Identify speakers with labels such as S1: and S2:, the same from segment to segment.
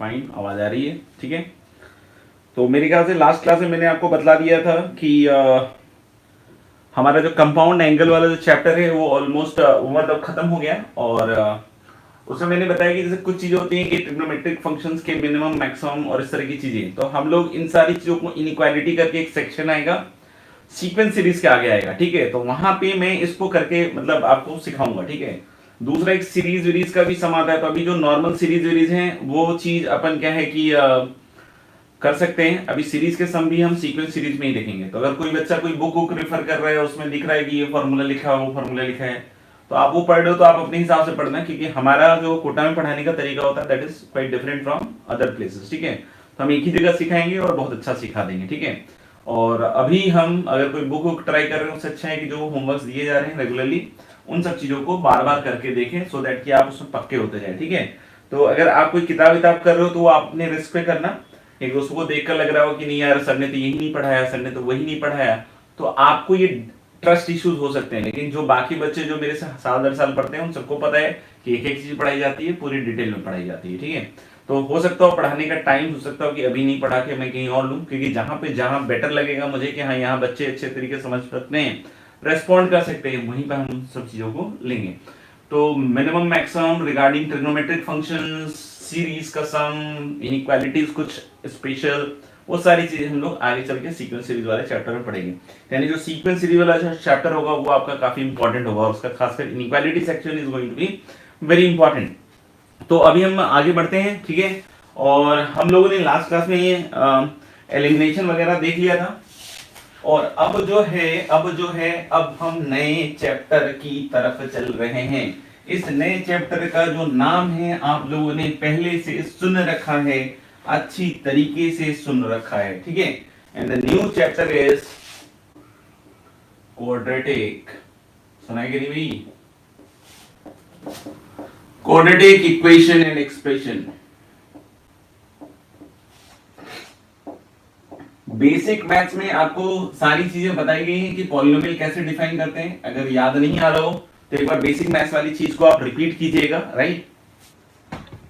S1: Fine, आवाज आ रही है, ठीक है। तो मेरे ख्याल से लास्ट क्लास में मैंने आपको बतला दिया था कि हमारा जो कंपाउंड एंगल वाला जो चैप्टर है वो ऑलमोस्ट मतलब खत्म हो गया। और उसमें मैंने बताया कि जैसे कुछ चीजें होती हैं कि ट्रिग्नोमेट्रिक फंक्शंस के मिनिमम, मैक्सिमम और इस तरह की चीजें, तो हम लोग इन सारी चीजों को इनइक्वालिटी करके एक सेक्शन आएगा सीक्वेंस सीरीज के आगे आएगा, ठीक है। तो वहां पे मैं इसको करके मतलब आपको सिखाऊंगा, ठीक है। दूसरा एक सीरीज वीरीज का भी सम आता है। तो अभी जो नॉर्मल सीरीज वीरीज हैं वो चीज अपन क्या है कि कर सकते हैं। अभी सीरीज के सम भी हम सीक्वेंस सीरीज में ही देखेंगे। तो अगर कोई बच्चा कोई बुक बुक रेफर कर रहा है, उसमें लिख रहा है कि ये फॉर्मूला लिखा है, वो फॉर्मूला लिखा है, तो आप वो पढ़ रहे हो तो आप अपने हिसाब से पढ़ना, क्योंकि हमारा जो कोटा में पढ़ाने का तरीका होता है that is quite different from other places, ठीक है। तो हम एक ही जगह सिखाएंगे और बहुत अच्छा सिखा देंगे, ठीक है। और अभी हम अगर कोई बुक बुक ट्राई कर रहे हो, उससे अच्छा है कि जो होमवर्क दिए जा रहे हैं रेगुलरली उन सब चीजों को बार बार करके देखें, सो दैट कि आप उसमें पक्के होते जाए, ठीक है। तो अगर आप कोई किताब विताब कर रहे हो तो वो आप अपने रिस्क पे करना। एक दोस्तों को देखकर लग रहा हो कि नहीं यार सर ने तो यही नहीं पढ़ाया, सर ने तो वही नहीं पढ़ाया, तो आपको ये ट्रस्ट इश्यूज हो सकते हैं। लेकिन जो बाकी बच्चे जो मेरे से साल दर साल पढ़ते हैं उन सबको पता है कि एक एक चीज पढ़ाई जाती है, पूरी डिटेल में पढ़ाई जाती है, ठीक है। तो हो सकता हो पढ़ाने का टाइम हो सकता हो कि अभी नहीं पढ़ा के मैं कहीं और लूं, क्योंकि जहां बेटर लगेगा मुझे कि हाँ यहाँ बच्चे अच्छे तरीके से समझ सकते हैं, रेस्पॉन्ड कर सकते हैं, वहीं पर हम सब चीजों को लेंगे। तो minimum maximum regarding trigonometric functions, series का सम, इनइक्वालिटीज कुछ स्पेशल, वो सारी चीजें हम लोग आगे चल के सीक्वेंस सीरीज वाले चैप्टर में पढ़ेंगे। यानी जो सीक्वेंस सीरीज वाला चैप्टर होगा वो आपका काफी इंपॉर्टेंट होगा, उसका खासकर inequality section is going to be very important. तो अभी हम आगे बढ़ते हैं, ठीक है। और हम लोगों ने लास्ट क्लास में ये एलिमिनेशन वगैरह देख लिया था। और अब जो है अब हम नए चैप्टर की तरफ चल रहे हैं। इस नए चैप्टर का जो नाम है आप लोगों ने पहले से सुन रखा है, अच्छी तरीके से सुन रखा है, ठीक है। And the new chapter is quadratic. सुनाई कि नहीं भाई? Quadratic equation and expression. Basic maths में आपको सारी चीजें बताई गई हैं कि पॉलिनोमियल कैसे डिफाइन करते हैं। अगर याद नहीं आ रहा हो तो एक बार बेसिक मैथ्स वाली चीज को आप रिपीट कीजिएगा, राइट।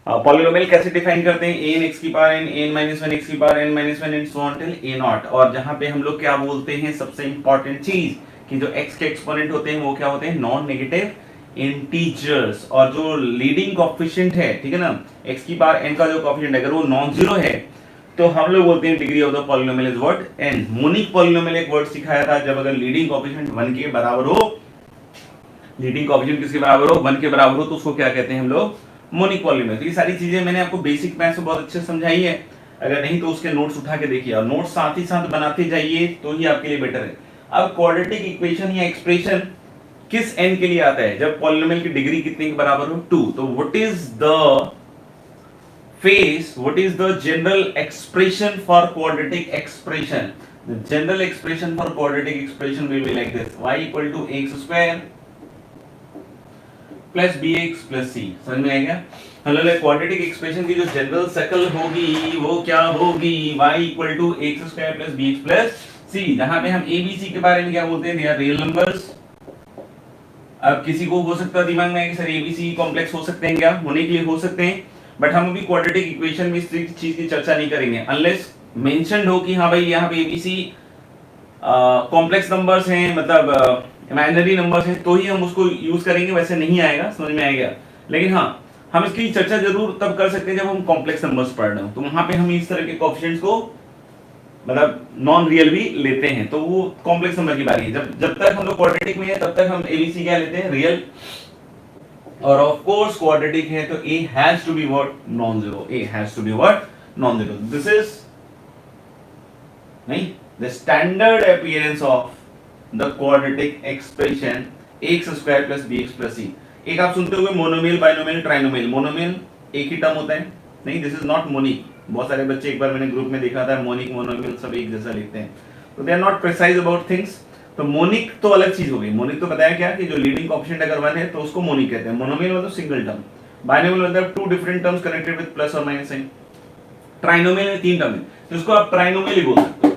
S1: पॉलिनोमियल कैसे डिफाइन करते हैं, an x की power n, n minus 1 x की power n minus 1 and so on till a naught। और जहां पे हम लोग क्या बोलते हैं, सबसे इंपॉर्टेंट चीज कि जो x के एक्सपोनेंट होते हैं वो क्या होते हैं, नॉन नेगेटिव इंटीजर्स। और जो लीडिंग कोएफिशिएंट है, ठीक है ना, x की पावर n का जो कोएफिशिएंट अगर वो नॉन जीरो है तो हम लोग बोलते हैं degree of the polynomial is what, n। Monic polynomial एक वर्ड सिखाया था, जब अगर लीडिंग कोएफिशिएंट 1 के बराबर हो, लीडिंग कोएफिशिएंट किसके बराबर हो, 1 के बराबर हो, तो उसको क्या कहते हैं हम लोग, मोनिक पॉलिनोमियल। तो ये सारी चीजें मैंने आपको बेसिक मैथ्स में बहुत अच्छे से समझाई है। अगर नहीं तो उसके नोट्स उठा के देखिए, और नोट्स साथ ही साथ बनाते जाइए तो ही आपके लिए बेटर है। अब क्वाड्रेटिक इक्वेशन या एक्सप्रेशन किस n के लिए आता है, जब पॉलिनोमियल की डिग्री कितने के बराबर हो, 2। तो what is the face, what is the general expression for quadratic expression? The general expression for quadratic expression will be like this: y equal to x square plus bx plus c। समझ में आएगा? मतलब quadratic expression की जो general शक्ल होगी वो क्या होगी, y equal to x square plus bx plus c। जहां पे हम a b c के बारे में क्या बोलते हैं, they are real numbers। अब किसी को हो सकता है दिमाग में कि sir a b c complex हो सकते हैं क्या, होने के लिए हो सकते हैं, बट हम अभी क्वाड्रेटिक इक्वेशन में इस चीज की चर्चा नहीं करेंगे अनलेस मेंशन्ड हो कि हाँ भाई यहाँ पे एबीसी कॉम्प्लेक्स नंबर्स हैं, मतलब इमेजिनरी नंबर्स हैं, तो ही हम उसको यूज करेंगे, वैसे नहीं आएगा, समझ में आएगा। लेकिन हाँ, हम इसकी चर्चा जरूर तब कर सकते हैं जब हम कॉम्प्लेक्स नंबर्स पढ़ रहे हो, तो वहां पे हम इस तरह के कोएफिशिएंट्स को मतलब नॉन रियल भी लेते हैं, तो वो कॉम्प्लेक्स नंबर की बारी है। जब तक हम लोग क्वाड्रेटिक में है तब तक हम एबीसी क्या लेते हैं, रियल। और ऑफ कोर्स क्वाड्रेटिक है तो a has to be what, non zero. a has to be what, non zero. This is नहीं the standard appearance of the quadratic expression x square plus bx plus c। एक आप सुनते होंगे monomial, binomial, trinomial. Monomial एक ही term होता है, नहीं, this is not monic. बहुत सारे बच्चे, एक बार मैंने ग्रुप में देखा था, मोनिक मोनोमियल सब एक जैसा लिखते हैं, तो they are not precise about things. तो मोनिक तो अलग चीज हो गई। मोनिक तो बताया क्या कि जो लीडिंग कोएफिशिएंट अगर 1 है तो उसको मोनिक कहते हैं। मोनोमियल मतलब सिंगल टर्म, बाइनोमियल मतलब two different terms connected with plus और माइनस साइन, ट्राइनोमियल में 3 टर्म है तो उसको आप ट्राइनोमियल ही बोल सकते हो।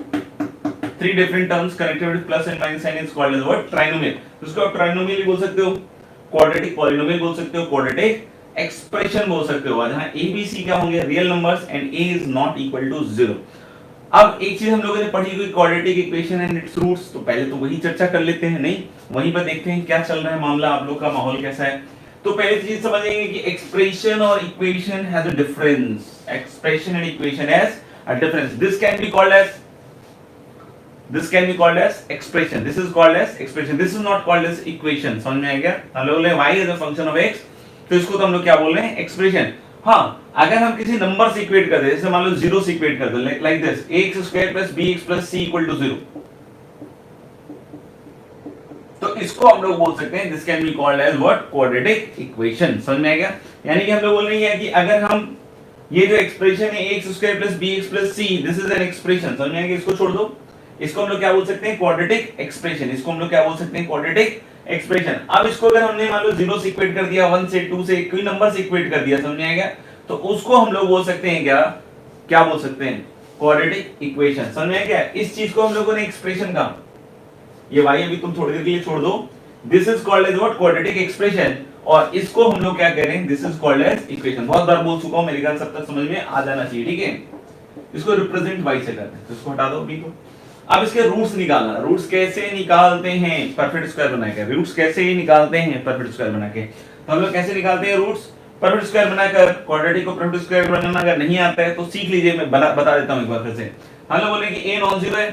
S1: 3 different terms connected with plus and minus sign is called as what, trinomial. तो उसको आप ट्राइनोमियल ही बोल सकते हो, क्वाड्रेटिक पॉलिनोमियल बोल सकते हो, क्वाड्रेटिक एक्सप्रेशन बोल सकते हो, जहां ए बी सी क्या होंगे, real numbers and A is not equal to 0। अब एक चीज हम लोगों ने पढ़ी हुई quadratic equation and its roots, तो पहले तो वही चर्चा कर लेते हैं, नहीं वहीं पर देखते हैं क्या चल रहा है मामला, आप लोग का माहौल कैसा है। तो पहले चीज समझेंगे कि एक्सप्रेशन और equation has a difference, expression and equation has a difference. This can be called as expression, this is called as expression, this is not called as equation। समझ में आ गया? हम लोग बोले y is a function of x, तो इसको तो हम लोग क्या बोल रहे हैं, एक्सप्रेशन। हाँ, अगर हम किसी नंबर से इक्वेट करते हैं, जैसे मान लो 0 से इक्वेट करते हैं, like this ax² + bx + c = 0, तो इसको हम लोग बोल सकते हैं this can be called as what, quadratic equation. समझ में आ गया? यानी कि हम लोग बोल रहे हैं कि अगर हम ये जो एक्सप्रेशन है ax² + bx + c, this is an expression. समझ में आ गया? इसको छोड़ दो, इसको हम लोग क्या बोल सकते हैं, क्वाड्रेटिक एक्सप्रेशन। इसको हम लोग क्या बोल सकते हैं, क्वाड्रेटिक एक्सप्रेशन। अब इसको अगर हमने मान लो 0 से इक्वेट कर दिया, 1 से 2 से कोई नंबर से इक्वेट कर दिया, समझ में आएगा, तो उसको हम लोग बोल सकते हैं क्या, क्या बोल सकते हैं, क्वाड्रेटिक इक्वेशन। समझ में आया? इस चीज को हम लोगों ने एक्सप्रेशन का, ये y अभी तुम थोड़ी देर के लिए छोड़ दो, this is called as what, quadratic expression, और इसको हम लोग क्या कह रहे हैं, this is called as equation. बहुत बार बोल चुका हूं, मेरे ख्याल सब तक समझ में आ जाना चाहिए, ठीक है। इसको रिप्रेजेंट y से करते हैं, तो इसको हटा दो अभी को। अब इसके रूट्स निकालना, रूट्स कैसे निकालते हैं, परफेक्ट स्क्वायर बना के। रूट्स कैसे निकालते हैं, परफेक्ट स्क्वायर बना के। तो हम लोग कैसे निकालते हैं रूट्स, परफेक्ट स्क्वायर बनाकर। क्वाड्रेटिक को परफेक्ट स्क्वायर बनाना अगर नहीं आता है तो सीख लीजिए, मैं बता देता हूं एक बार फिर से। हम लोग बोले कि a नॉन जीरो है,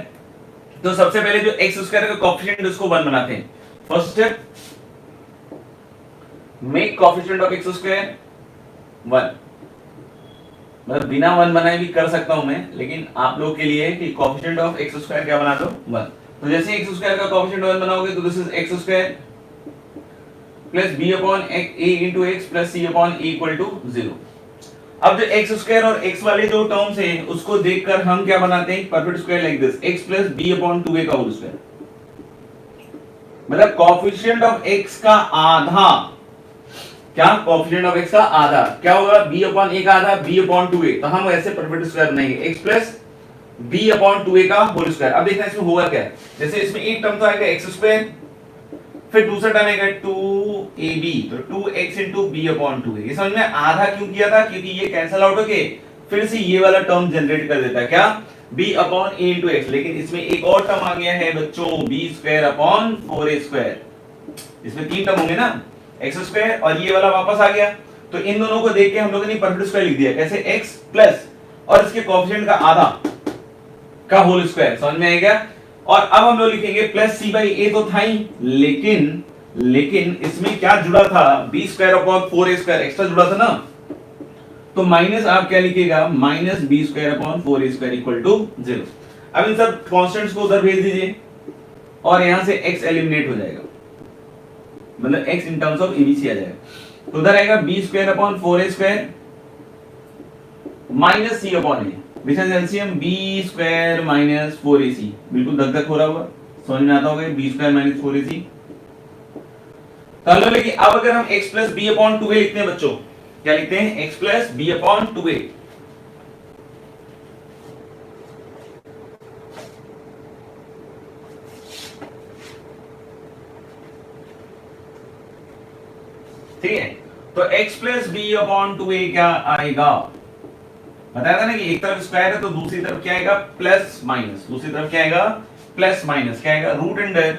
S1: तो सबसे पहले जो x² का कोएफिशिएंट उसको 1 बनाते हैं। First step, make coefficient of x² 1, मतलब बिना 1 बनाए भी कर सकता हूं मैं, लेकिन आप लोग के लिए कि कोएफिशिएंट ऑफ x² क्या बना दो, 1। तो जैसे x² का कोएफिशिएंट 1 बनाओगे तो this is x² plus b upon a into x plus c upon a equal to 0। अब जो x² और x वाले जो टर्म्स हैं उसको देखकर हम क्या बनाते हैं, perfect square like this, x plus b upon 2a का होल स्क्वायर, मतलब कोएफिशिएंट ऑफ x का आधा, क्या कोएफिशिएंट ऑफ x का आधा क्या होगा, b अपॉन a का आधा, b अपॉन 2a, तो हम ऐसे परफेक्ट स्क्वायर बनाएंगे, x plus b upon 2a का होल स्क्वायर। अब देखना इसमें होगा क्या, जैसे इसमें एक टर्म तो आएगा x², फिर दूसरा टर्म आएगा 2ab, तो 2x into b upon 2a। ये समझ में आधा क्यों किया था, क्योंकि ये कैंसिल आउट होके फिर से ये वाला टर्म जनरेट कर देता है, क्या, b upon a into x। लेकिन इसमें एक और टर्म आ गया है बच्चों, b² अपॉन 4a²। इसमें 3 टर्म होंगे ना, x² और ये वाला वापस आ गया, तो इन दोनों को देख के हम लोगों ने परफेक्ट स्क्वायर लिख दिया, कैसे, x प्लस और इसके कोएफिशिएंट का आधा का होल स्क्वायर। समझ में आ गया? और अब हम लोग लिखेंगे प्लस c बाई a, तो था ही, लेकिन इसमें क्या जुड़ा था, b² अपॉन 4a² एक्स्ट्रा जुड़ा था ना, तो माइनस आप क्या लिखिएगा, minus b² upon 4a² equal to 0। अब इन सब कांस्टेंट्स को उधर भेज दीजिए और यहां से x एलिमिनेट हो जाएगा, मतलब x in terms of abc आ जाएगा, तो उधर आएगा b² upon 4a² minus c upon a, which is LCM b² minus 4ac। बिल्कुल धक धक हो रहा होगा, समझ में आता होगा, b² माइनस 4ac। तो लेकिन अब अगर हम x plus b upon 2a लिखते हैं बच्चों, क्या लिखते हैं, x plus b upon 2a, ठीक है। तो x plus b upon 2a क्या आएगा, बताया था ना कि एक तरफ स्क्वायर है तो दूसरी तरफ क्या आएगा, प्लस माइनस, दूसरी तरफ क्या आएगा, प्लस माइनस, क्या आएगा, root under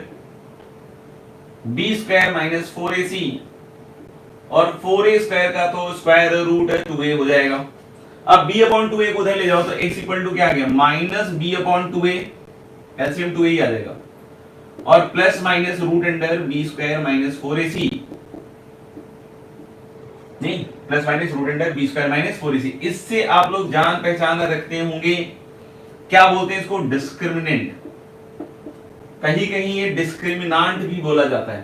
S1: b² minus 4ac, और 4a² का तो स्क्वायर रूट 2a हो जाएगा। अब b अपॉन 2a को उधर ले जाओ तो x इक्वल टू क्या आ गया, minus b upon 2a, LCM 2a ही आ जाएगा, और plus minus root under b² minus 4ac, नहीं plus minus root under b² minus 4ac। इससे आप लोग जान पहचान रखते होंगे, क्या बोलते हैं इसको, डिस्क्रिमिनेंट, कहीं कहीं ये डिस्क्रिमिनांट भी बोला जाता है।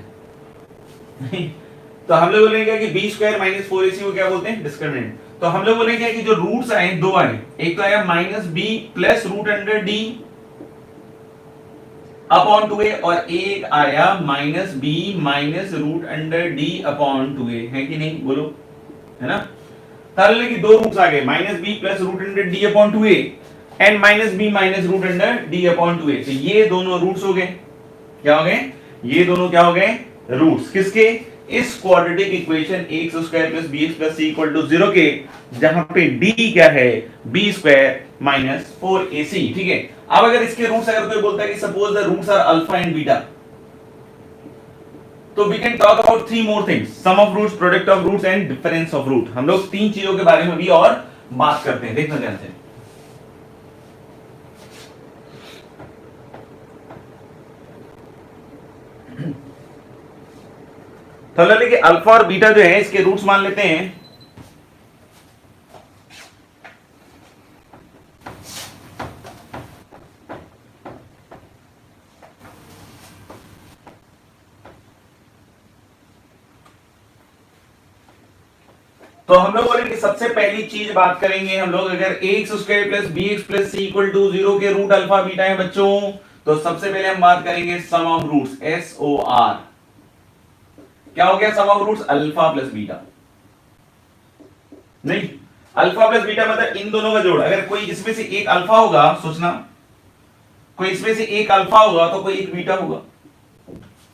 S1: तो हम लोग बोलेंगे कि b² माइनस 4ac को क्या बोलते हैं, डिस्क्रिमिनेंट। तो हम लोग बोलेंगे कि जो रूट्स आए, दो आए, एक तो आया minus b plus root under d upon 2a, और एक आया minus b minus root under d upon 2a, है कि नहीं, बोलो, है ना। ताले की दो रूट्स आ गए, minus b plus root under d upon 2a and minus b minus root under d upon 2a। तो ये दोनों रूट्स हो गए, क्या हो गए, ये दोनों क्या हो गए, रूट्स किसके, इस quadratic equation X square plus B X plus C equal to 0 के, जहां पे डी क्या है, बी स्क्वायर माइनस 4ac। ठीक है, अब अगर इसके रूट्स अगर कोई बोलता है कि suppose the roots are alpha and beta, तो we can talk about three more things, sum of roots, product of roots and difference of root. हम लोग तीन चीजों के बारे में भी और बात करते हैं, देखना ध्यान से। तो लेकिन अल्फा और बीटा जो है इसके रूट्स मान लेते हैं। तो हम लोग बोलेंगे सबसे पहली चीज बात करेंगे हम लोग, अगर X square plus B X plus C equal to 0 के रूट अल्फा बीटा है बच्चों, तो सबसे पहले हम बात करेंगे सम ऑफ रूट्स, SOR। क्या हो गया sum of roots? Alpha plus beta. नहीं, अल्फा प्लस बीटा मतलब इन दोनों का जोड़। अगर कोई इसमें से एक अल्फा होगा, सोचना, कोई इसमें से एक अल्फा होगा तो कोई एक बीटा होगा,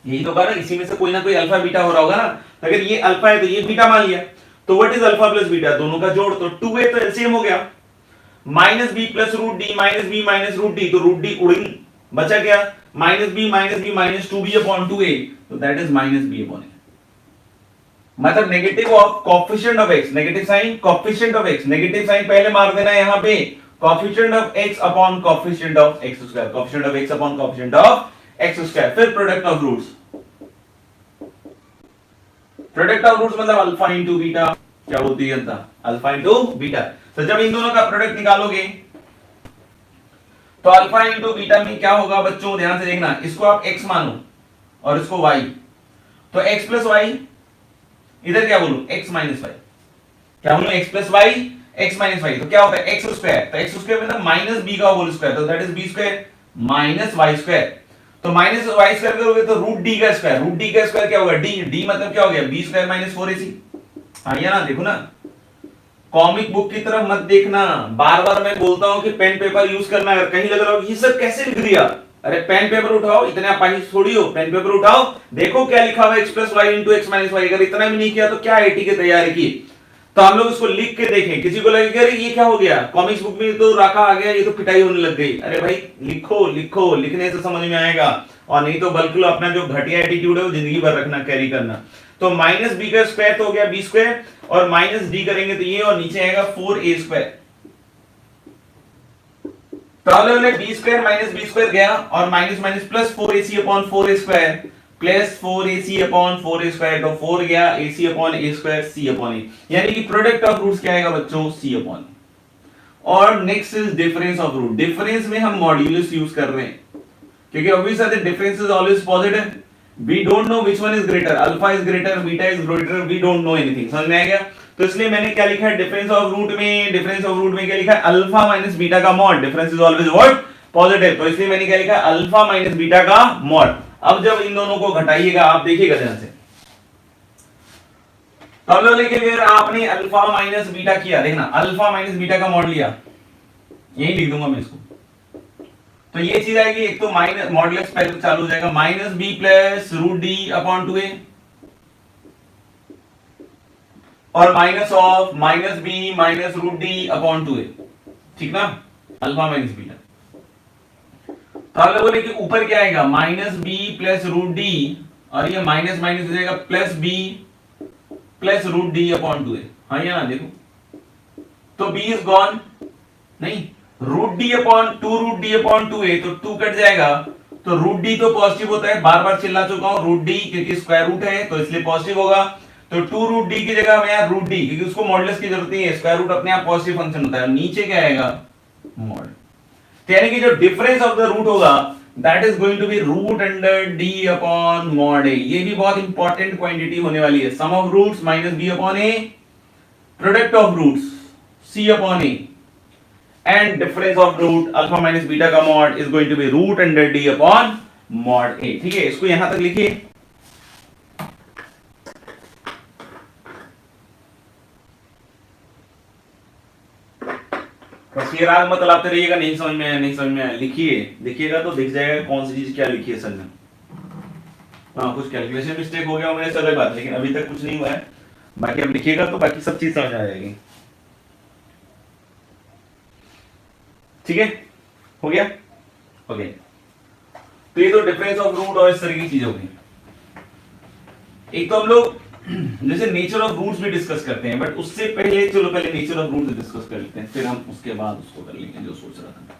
S1: यही तो कहा ना, इसी में से कोई ना कोई अल्फा बीटा हो रहा होगा ना। अगर ये अल्फा है तो ये बीटा मान लिया, तो what is alpha plus beta? दोनों का जोड़, तो 2a तो एलसीएम हो गया, minus B plus root D minus B minus root D, तो रूट डी उड़ गई, बचा क्या? Minus B minus 2b upon 2a, तो that is minus B upon a। मतलब negative of coefficient of x, negative sign coefficient of x, negative sign पहले मार देना है यहां पे, coefficient of x upon coefficient of x square, coefficient of x upon coefficient of x square, फिर product of roots. Product of roots मतलब alpha into beta, क्या होती है जनता? Alpha into beta. तो जब इन दोनों का प्रोडक्ट निकालोगे तो अल्फा इंटू बीटा में क्या होगा बच्चों, ध्यान से देखना, इसको आप x मानो और इसको y, तो x प्लस y, इधर क्या बोलूं? x माइनस y, क्या बोलूं? x plus y, x minus y, तो क्या होता है? x स्क्वायर, तो x स्क्वायर मतलब माइनस b का होल स्क्वायर, तो that is b square minus y square. तो माइनस y स्क्वायर करोगे तो रूट d का स्क्वायर, रूट d का स्क्वायर क्या होगा? d मतलब क्या हो गया? b square minus 4ac। हाँ या ना, देखो ना, कॉमिक बुक की तरफ मत देखना, बार बार मैं बोलता हूं कि पेन पेपर यूज करना। अगर कहीं लग रहा हो ये सब कैसे लिख दिया, अरे पेन पेपर उठाओ, इतने आसानी थोड़ी हो, पेन पेपर उठाओ, देखो क्या लिखा हुआ है, x plus Y into x minus Y. अगर इतना भी नहीं किया तो क्या आईटी की तैयारी की, तो हम लोग इसको लिख के देखें। किसी को लगेगा अरे ये क्या हो गया, कॉमिक्स बुक में तो रखा आ गया, ये तो पिटाई होने लग गई। अरे भाई लिखो लिखो, लिखने से समझ में आएगा, और नहीं तो बल्कि अपना जो घटिया एटीट्यूड है वो जिंदगी भर रखना, कैरी करना। तो माइनस बी का स्क्वायर तो हो गया बी स्क्वायर, और माइनस डी करेंगे तो ये, और नीचे आएगा 4a स्क्वायर। तो हमने B square minus B square गया, और minus minus plus 4ac upon 4a square plus 4ac upon 4a square, तो 4 गया ac upon a square c upon a, यानी कि प्रोडक्ट ऑफ रूट्स क्या आएगा बच्चों? c upon. और next is difference of root. Difference में हम मॉड्यूलस यूज कर रहे हैं, क्योंकि obviously difference is always positive. We don't know which one is greater, alpha is greater, beta is greater, we don't know anything. समझ में आ गया? तो इसलिए मैंने क्या लिखा है डिफरेंस ऑफ रूट में, डिफरेंस ऑफ रूट में क्या लिखा है? अल्फा माइनस बीटा का mod, difference is always what? Positive. तो इसलिए मैंने क्या लिखा है? अल्फा माइनस बीटा का मॉड। अब जब इन दोनों को घटाइएगा, आप देखिएगा ध्यान से, अब लोग लेके फिर आपने अल्फा माइनस बीटा किया, देखना अल्फा माइनस बीटा का मॉड लिया, यही लिख दूंगा मैं इसको। तो ये चीज आएगी, एक तो माइनस मॉडुलस पहले चालू हो जाएगा, minus B plus root D upon 2a, और minus of minus B minus root D upon 2a, ठीक ना? Alpha minus beta. तो हम लोग बोले कि ऊपर क्या आएगा? Minus B plus root D, और ये माइनस माइनस हो जाएगा plus B plus root D upon 2a। हाँ या ना, देखो, तो b इज गॉन, नहीं, root D upon 2 root D upon 2a, तो 2 कट जाएगा, तो रूट डी तो पॉजिटिव होता है, बार बार चिल्ला चुका हूं, रूट डी क्योंकि स्क्वायर रूट है तो इसलिए पॉजिटिव होगा। तो 2 रूट डी की जगह में यार रूट डी, क्योंकि उसको मॉडुलस की जरूरत नहीं है, स्क्वायर रूट अपने आप पॉजिटिव फंक्शन होता है। नीचे क्या आएगा? मॉड। तो यानी कि जो डिफरेंस ऑफ द रूट होगा that is going to be root under D upon mod a. ये भी बहुत इंपॉर्टेंट क्वांटिटी होने वाली है। Sum of roots minus B upon a, product of roots c upon a, and difference of root alpha minus beta का mod is going to be root under d upon mod a। ठीक है, इसको यहां तक लिखिए। बस ये राग मत लाते रहिएगा, नहीं समझ में आया, नहीं समझ में आया, लिखिए, देखिएगा तो दिख जाएगा कौन सी चीज क्या लिखी है सर ने। हाँ कुछ कैलकुलेशन मिस्टेक हो गया मेरे से अलग बात, लेकिन अभी तक कुछ नहीं हुआ है। बाकी अब लिखिएगा तो बाकी सब चीज समझ आ जाएगी। ठीक है, हो गया। ओके, तो ये तो डिफरेंस ऑफ रूट और इस तरह की चीजें होगी। एक तो हम लोग जैसे नेचर ऑफ रूट्स भी डिस्कस करते हैं, बट उससे पहले चलो पहले नेचर ऑफ रूट्स डिस्कस कर लेते हैं, फिर हम उसके बाद उसको कर लेंगे जो सोच रहा था।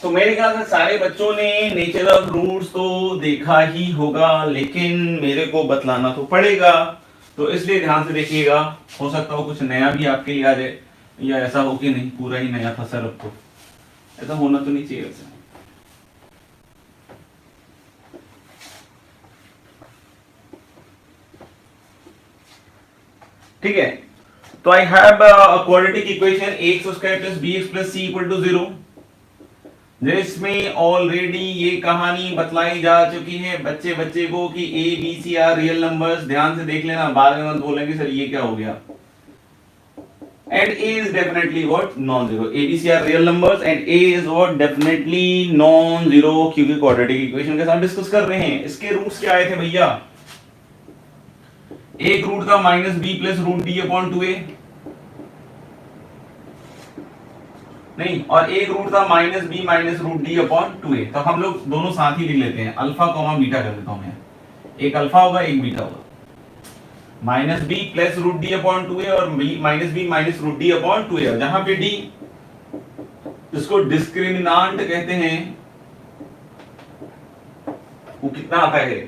S1: तो मेरे ख्याल से सारे बच्चों ने नेचर ऑफ रूट्स तो देखा ही होगा, लेकिन मेरे को बतलाना तो पड़ेगा, तो इसलिए ध्यान से देखिएगा। हो सकता हो कुछ नया भी आपके लिए आ जाए, या ऐसा हो कि नहीं पूरा ही नया था सर, अब तो ऐसा होना तो नहीं चाहिए वैसे। ठीक है, तो I have a quadratic equation ax square plus bx plus c equal to 0, जिसमें ऑलरेडी ये कहानी बतलाई जा चुकी है बच्चे बच्चे को कि a b c are real numbers. ध्यान से देख लेना, बाद में मत बोलेंगे सर ये क्या हो गया। and a is definitely what non-zero, a b c are real numbers and a is what definitely non-zero, क्योंकि क्वाड्रेटिक इक्वेशन के साथ डिस्कस कर रहे हैं। इसके रूट्स क्या आए थे भैया, एक रूट था minus B plus root D upon 2a, नहीं, और एक रूट था minus B minus root D upon 2a। तो हम लोग दोनों साथ ही लिख लेते हैं, अल्फा कॉमा बीटा कर देता हूं मैं, एक अल्फा होगा एक बीटा होगा, minus B plus root D upon 2a और minus B minus root D upon 2a, जहां पे डी इसको डिस्क्रिमिनांट कहते हैं, वो कितना आता है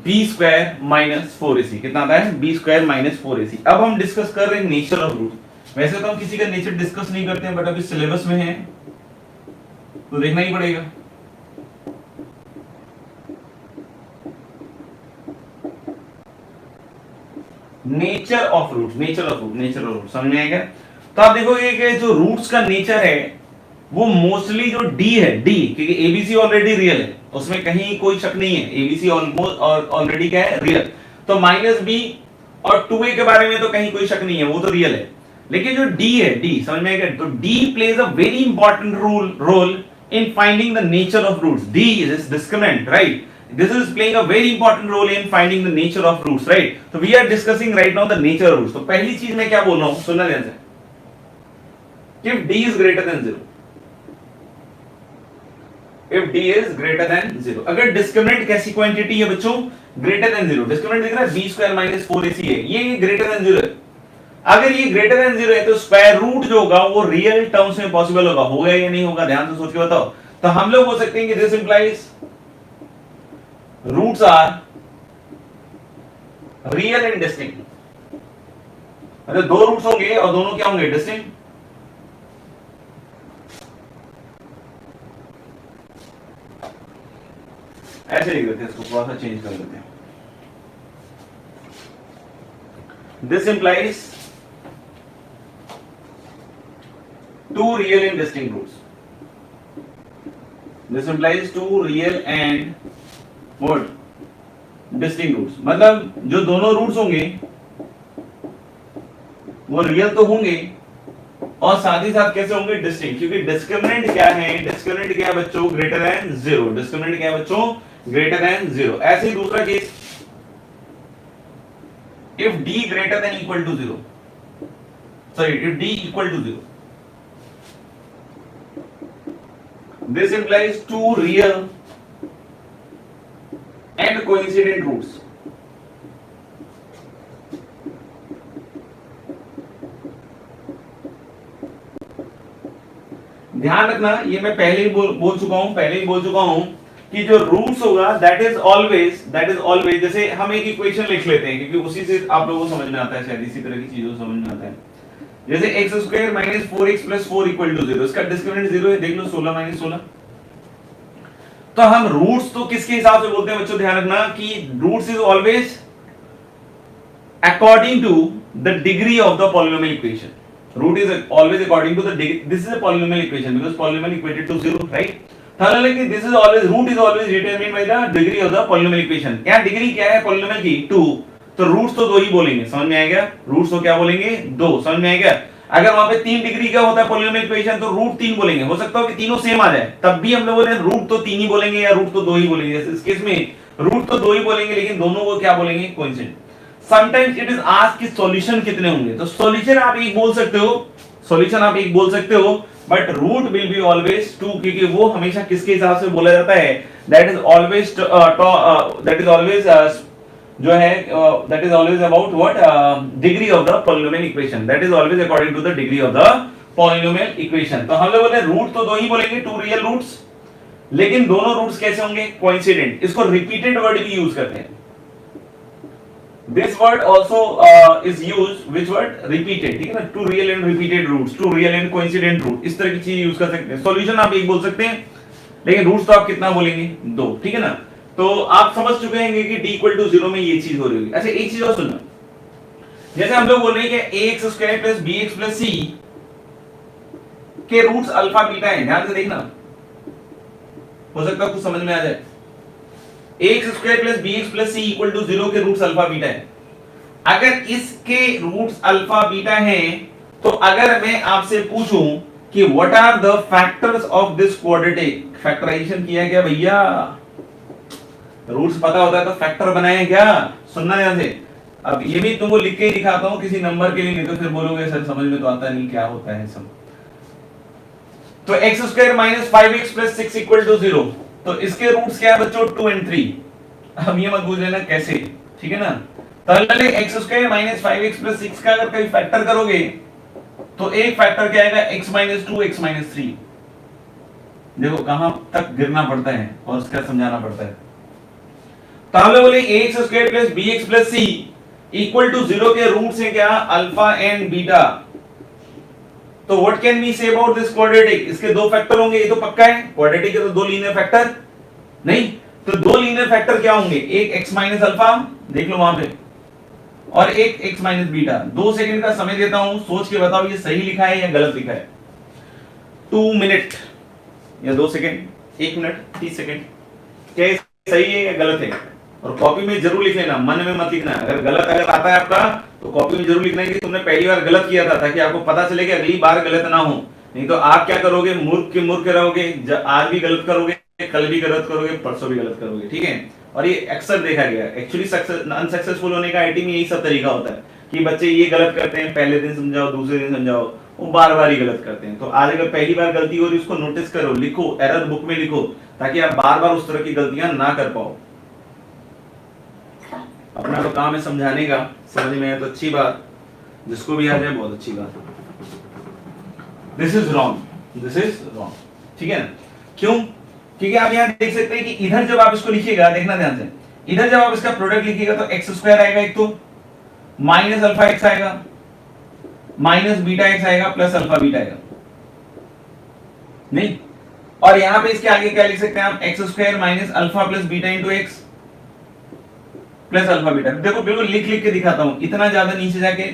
S1: बी स्क्वायर माइनस 4ac, कितना आता है बी स्क्वायर माइनस 4ac। अब हम डिस्कस कर रहे हैं नेचर ऑफ रूट। वैसे तो हम किसी का नेचर डिस्कस नहीं करते हैं, बट अभी सिलेबस में है तो देखना ही पड़ेगा। Nature of root, nature of root, nature of root समझ में आएगा। तो आप देखोगे कि जो रूट्स का नेचर है वो मोस्टली जो डी है, डी, क्योंकि एबीसी ऑलरेडी रियल है, उसमें कहीं कोई शक नहीं है, एबीसी ऑलमोस्ट ऑलरेडी क्या है रियल। तो माइनस बी और 2a के बारे में तो कहीं कोई शक नहीं है, वो तो रियल है। लेकिन जो डी है, डी समझ में आएगा, तो D plays a very important role in finding the nature of roots. D is discriminant, right? This is playing a very important role in finding the nature of roots, right? So we are discussing right now the nature of roots. तो पहली चीज मैं क्या बोल रहा हूं, सुनना ध्यान से, if d is greater than 0, if d is greater than 0, अगर डिस्क्रिमिनेंट कैसी क्वांटिटी है बच्चों, ग्रेटर देन 0, डिस्क्रिमिनेंट दिख रहा है b स्क्वायर माइनस 4ac है, ये ग्रेटर देन 0 है। अगर ये ग्रेटर देन 0 है तो स्क्वायर रूट जो होगा वो रियल टर्म्स में पॉसिबल होगा या नहीं होगा, ध्यान से सोच के बताओ। तो हम लोग बोल सकते हैं कि this implies roots are real and distinct। मतलब दो रूट्स होंगे और दोनों क्या होंगे, डिस्टिंक्ट। ऐसे लिख देते हैं इसको, थोड़ा सा चेंज कर देते हैं। This implies two real and distinct roots, this implies two real and what distinct roots. मतलब जो दोनों रूट्स होंगे वो रियल तो होंगे और साथ ही साथ कैसे होंगे, डिस्टिंक्ट, क्योंकि डिस्क्रिमिनेंट क्या है, डिस्क्रिमिनेंट क्या है बच्चों, ग्रेटर देन 0, डिस्क्रिमिनेंट क्या है बच्चों, ग्रेटर देन 0। ऐसे ही दूसरा case, if d greater than equal to 0, sorry if d equal to 0, this implies two real and coincident roots। ध्यान रखना, ये मैं पहले ही बोल चुका हूं कि जो रूट्स होगा दैट इज ऑलवेज, जैसे हम एक इक्वेशन लिख लेते हैं क्योंकि उसी से आप लोगों को समझ में आता है, शायद इसी तरह की चीजों समझ में आता है। जैसे x square minus 4x plus 4 equal to 0, इसका डिस्क्रिमिनेंट 0 है, देख लो 16 माइनस 16। तो हम रूट्स तो किसके हिसाब से बोलते हैं बच्चों, ध्यान रखना कि roots is always according to the degree of the polynomial equation. Root is always according to the degree, this is a polynomial equation because polynomial equated to 0, right? हालांकि this is always, root is always determined by the degree of the polynomial equation. क्या degree क्या है polynomial की, 2, तो roots तो दो ही बोलेंगे, समझ में आएगा? रूट्स तो क्या बोलेंगे, दो, समझ में आएगा? अगर वहां पे 3 डिग्री का होता है पॉलिनोमियल इक्वेशन तो रूट 3 बोलेंगे, हो सकता है कि तीनों सेम आ जाए, तब भी हम लोग बोले रूट तो 3 ही बोलेंगे या रूट तो 2 ही बोलेंगे। जैसे इस केस में रूट तो 2 ही बोलेंगे लेकिन दोनों को क्या बोलेंगे, coincident. Sometimes it is asked कि सॉल्यूशन कितने होंगे, तो सॉल्यूशन आप एक बोल सकते हो, सॉल्यूशन आप एक बोल सकते हो, but root will be always 2, क्योंकि वो हमेशा किसके हिसाब से बोला जाता है, दैट इज ऑलवेज जो है that is always about what degree of the polynomial equation, that is always according to the degree of the polynomial equation। तो हम लोग बोले रूट तो 2 ही बोलेंगे, 2 रियल रूट्स, लेकिन दोनों रूट्स कैसे होंगे, कोइंसिडेंट। इसको रिपीटेड वर्ड भी यूज करते हैं, this word also is used, which word, repeated, ठीक है ना, two real and repeated roots, two real and coincident root, इस तरह की चीज यूज कर सकते हैं। सॉल्यूशन आप एक बोल सकते हैं लेकिन रूट्स तो आप कितना बोलेंगे, 2, ठीक है ना। तो आप समझ चुके हैं कि d = 0 में ये चीज हो रही होगी। अच्छा एक चीज और सुनना, जैसे हम लोग बोल रहे हैं कि ax² + bx + c के रूट्स अल्फा बीटा हैं, ध्यान से देखना, हो सकता है कुछ समझ में आ जाए। ax² + bx + c = 0 के रूट्स अल्फा बीटा है। अगर इसके रूट्स अल्फा बीटा हैं तो अगर मैं आपसे पूछूं कि what are the factors of this quadratic, factorization किया क्या भैया, रूट्स पता होता है तो फैक्टर बनाए क्या, सुनना ध्यान से। अब ये भी तुमको लिख के ही दिखाता हूं किसी नंबर के लिए, नहीं तो फिर बोलोगे सर समझ में तो आता नहीं क्या होता है सब। तो x² - 5x + 6 = 0, तो इसके रूट्स क्या है बच्चों, 2 और 3। अब ये मत पूछ लेना कैसे, ठीक है ना। तो x² - 5x + 6 का अगर कहीं फैक्टर करोगे तो एक फैक्टर क्या आएगा, x - 2 x - 3। देखो कहां तक गिरना पड़ता है और उसका समझाना पड़ता है। तो हम लोग बोले ax² + bx + c = 0 के रूट्स हैं क्या, अल्फा एंड बीटा। तो what can we say about this quadratic, इसके 2 फैक्टर होंगे, ये तो पक्का है, क्वाड्रेटिक के तो 2 लीनियर फैक्टर नहीं, तो 2 लीनियर फैक्टर क्या होंगे, एक x - अल्फा, देख लो वहां पे, और एक x - बीटा। 2 सेकंड का समय देता हूं, सोच के बताओ ये सही लिखा है या गलत लिखा है। 2 मिनट या 2 सेकंड, 1 मिनट 30 सेकंड, क्या सही है या गलत है। और कॉपी में जरूर लिख लेना, मन में मत लिखना। अगर गलत आता है आपका तो कॉपी में जरूर लिखना है कि तुमने पहली बार गलत किया था, ताकि आपको पता चले कि अगली बार गलत ना हो। नहीं तो आप क्या करोगे, मूर्ख के मूर्ख रहोगे, आज भी गलत करोगे, कल भी गलत करोगे, परसों भी गलत करोगे, ठीक है। और ये अक्सर देखा गया, एक्चुअली अनसक्सेसफुल होने का आईटी में यही सब तरीका होता है कि बच्चे ये गलत करते हैं, पहले दिन समझाओ, दूसरे दिन समझाओ, वो बार बार ही गलत करते हैं। तो आज अगर पहली बार गलती हो रही है उसको नोटिस करो, लिखो, एरर बुक में लिखो, ताकि आप बार बार उस तरह की गलतियां ना कर पाओ। अपना तो काम है समझाने का, समझ में आए तो अच्छी बात, जिसको भी आ जाए बहुत अच्छी बात। This is wrong, this is wrong, ठीक है ना। क्यों, क्योंकि आप यहाँ देख सकते हैं कि इधर जब आप इसको लिखिएगा, देखना ध्यान से, इधर जब आप इसका प्रोडक्ट लिखिएगा तो x² आएगा, एक तो माइनस अल्फा x आएगा, माइनस बीटा x आएगा, प्लस अल्फा बीटा आएगा, नहीं। और यहां पे इसके आगे क्या लिख सकते हैं आप, x² - alpha plus beta into x plus alpha beta. देखो बिल्कुल लिख लिख के दिखाता हूं, इतना ज्यादा नीचे जाके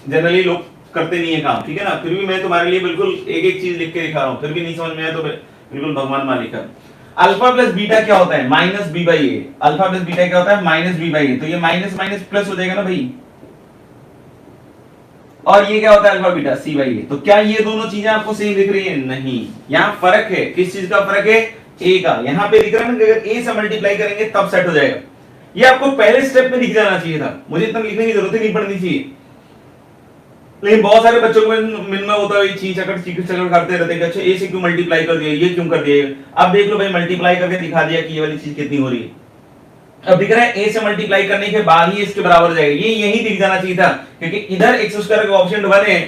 S1: जनरली लोग करते नहीं है काम, ठीक है ना। फिर भी मैं तुम्हारे लिए बिल्कुल एक एक चीज लिख के दिखा रहा हूं, फिर भी नहीं समझ में आया तो बिल्कुल भगवान मालिक है। अल्फा प्लस बीटा क्या होता है, -b/a। अल्फा प्लस बीटा क्या होता है, -b/a। तो ये माइनस माइनस प्लस हो जाएगा ना भाई। और ये क्या होता है, अल्फा बीटा c/a। तो क्या ये दोनों चीजें आपको सही दिख रही है, नहीं, यहाँ फर्क है। किस चीज का फर्क है, a का। यहाँ पे दिख रहा है ना, अगर a से मल्टीप्लाई करेंगे तब सेट हो जाएगा। ये आपको पहले स्टेप में दिख जाना चाहिए था, मुझे इतना लिखने की जरूरत ही नहीं पड़नी चाहिए। लेकिन बहुत सारे बच्चों को मन में होता है चीज चक्कर करते रहते हैं, अच्छा ए से क्यों मल्टीप्लाई कर दिया, ये क्यों कर दिया। अब देख लो भाई, मल्टीप्लाई करके दिखा दिया कि ये वाली चीज कितनी हो रही है। अब दिख रहा है ए से मल्टीप्लाई करने के बाद ही इसके बराबर जाएगा, ये यही दिख जाना चाहिए था, क्योंकि इधर x² का ऑप्शन 1 है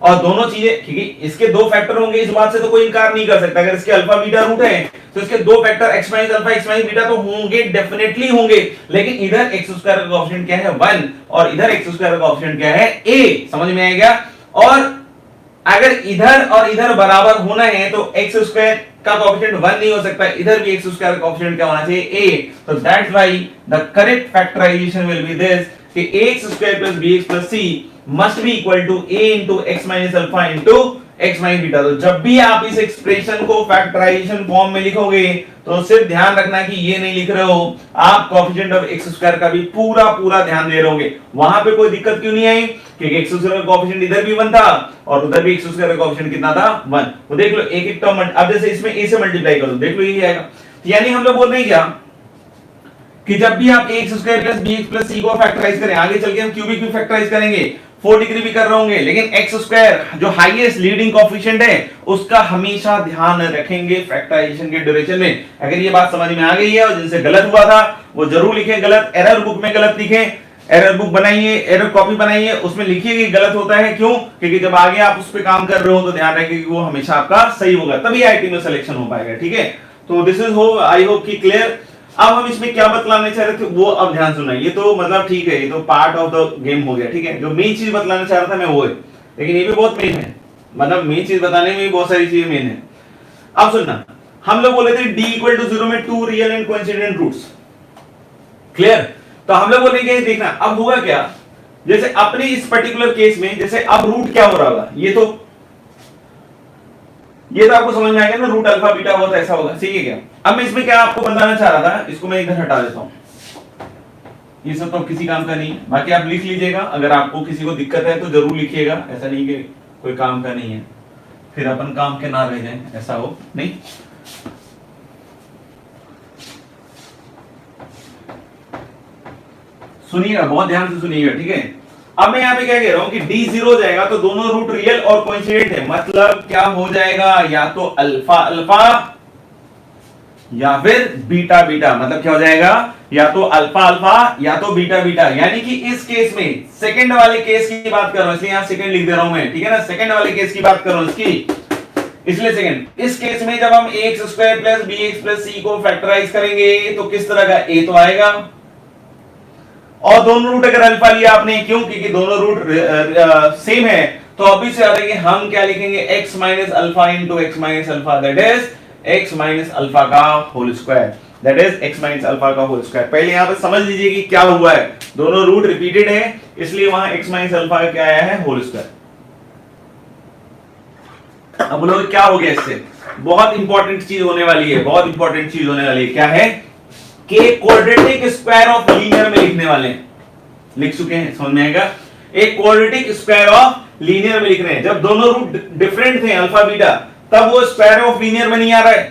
S1: और दोनों चीजें, क्योंकि इसके 2 फैक्टर होंगे, इस बात से तो कोई इनकार नहीं कर सकता। अगर इसके अल्फा बीटा रूट है तो इसके 2 factor x - alpha x - beta तो होंगे, डेफिनेटली होंगे। लेकिन इधर x² का ऑप्शन क्या है, 1, और इधर x² का ऑप्शन क्या है, a। समझ में आएगा। और अगर इधर और इधर बराबर होना है तो x² का कोएफिशिएंट 1 नहीं हो सकता, इधर भी x² का कोएफिशिएंट क्या होना चाहिए, a। तो that's why the correct factorization will be this कि ax² + bx + c must be equal to a into x - alpha into x minus beta. तो जब भी आप इस एक्सप्रेशन को फैक्टराइजेशन फॉर्म में लिखोगे तो सिर्फ ध्यान रखना कि ये नहीं लिख रहे हो आप कोएफिशिएंट ऑफ एक्स स्क्वायर का भी पूरा पूरा ध्यान दे रहे होगे। वहां पे कोई दिक्कत क्यों नहीं आई, क्योंकि एक्स स्क्वायर का कोएफिशिएंट इधर भी 1 था और उधर भी एक्स स्क्वायर का कोएफिशिएंट कितना था 1। तो देख लो एक एक टर्म, अब जैसे इसमें a से मल्टीप्लाई करो देख लो ये आएगा। तो यानी हम लोग बोल रहे हैं क्या कि जब भी आप ax square plus bx plus c को फैक्टराइज करें, आगे चल के हम क्यूबिक भी फैक्टराइज करेंगे, 4 डिग्री भी कर रहे होंगे, लेकिन एक्स स्क्वायर जो हाईएस्ट लीडिंग कोएफिशिएंट है उसका हमेशा ध्यान रखेंगे फैक्टराइजेशन के ड्यूरेशन में। अगर ये बात समझ में आ गई है और जिनसे गलत हुआ था वो जरूर लिखें, गलत एरर बुक में गलत लिखें, एरर बुक बनाइए, एरर कॉपी बनाइए, उसमें लिखिए कि गलत होता है क्यों, क्योंकि जब आगे आप उस पर काम कर रहे हो तो ध्यान रखिए कि वो हमेशा आपका सही होगा, तभी आईटी में सिलेक्शन हो पाएगा। ठीक है, तो दिस इज हो आई होप कि क्लियर। अब हम इसमें क्या बतलाना चाह रहे थे वो अब ध्यान सुनना, ये तो मतलब ठीक है, ये तो पार्ट ऑफ द गेम हो गया। ठीक है, जो मेन चीज बतलाना चाह रहा था मैं वो है, लेकिन ये भी बहुत मेन है, मतलब मेन चीज बताने में भी बहुत सारी चीजें मेन है। अब सुनना, हम लोग बोले थे d इक्वल टू 0 में 2 real and coincident roots, clear. तो हम लोग बोलेंगे देखना अब होगा क्या, जैसे अपने इस पर्टिकुलर केस में जैसे अब रूट क्या हो रहा होगा, ये तो आपको समझ में आएगा ना, रूट अल्फा बीटा होगा तो ऐसा होगा, ठीक है क्या। अब मैं इसमें क्या आपको बताना चाह रहा था, इसको मैं इधर हटा देता हूं, ये सब तो किसी काम का नहीं है, बाकी आप लिख लीजिएगा, अगर आपको किसी को दिक्कत है तो जरूर लिखिएगा, ऐसा नहीं कि कोई काम का नहीं है फिर अपन काम के ना रह जाएं, ऐसा हो नहीं। सुनिएगा, बहुत ध्यान से सुनिएगा, ठीक है। अब मैं यहाँ पे क्या कह रहा हूं कि d 0 हो जाएगा तो दोनों रूट रियल और कोइंसिडेंट है, मतलब क्या हो जाएगा, या तो अल्फा अल्फा या फिर बीटा बीटा, मतलब क्या हो जाएगा, या तो अल्फा अल्फा या तो बीटा बीटा। यानी कि इस केस में सेकंड वाले केस की बात कर रहा हूं, इसलिए यहां सेकंड लिख दे रहा हूं मैं, ठीक है ना, सेकंड वाले केस की बात कर रहा हूं इसकी, इसलिए सेकंड। इस केस में जब हम ax square plus bx plus c को फैक्टराइज करेंगे तो किस तरह का a तो आएगा, और दोनों रूट अगर अल्फा लिया आपने, क्यों, क्योंकि दोनों रूट सेम है, तो अभी से याद है कि हम क्या लिखेंगे, x minus alpha into x minus alpha, that is x minus alpha का whole square, that is x minus alpha का होल स्क्वायर। पहले यहां पे समझ लीजिए कि क्या हुआ है, दोनों रूट रिपीटेड है, इसलिए वहां x माइनस अल्फा का क्या आया है, होल स्क्वायर। अब बोलो क्या हो गया, इससे बहुत इंपॉर्टेंट चीज होने वाली है, बहुत इंपॉर्टेंट चीज होने वाली है, क्या है कि क्वाड्रेटिक स्क्वायर ऑफ लीनियर में लिखने वाले हैं, लिख चुके हैं, समझ में आएगा, एक क्वाड्रेटिक स्क्वायर ऑफ लीनियर में लिख रहे हैं। जब दोनों रूट डिफरेंट थे अल्फा बीटा, तब वो स्क्वायर ऑफ लीनियर में नहीं आ रहा है,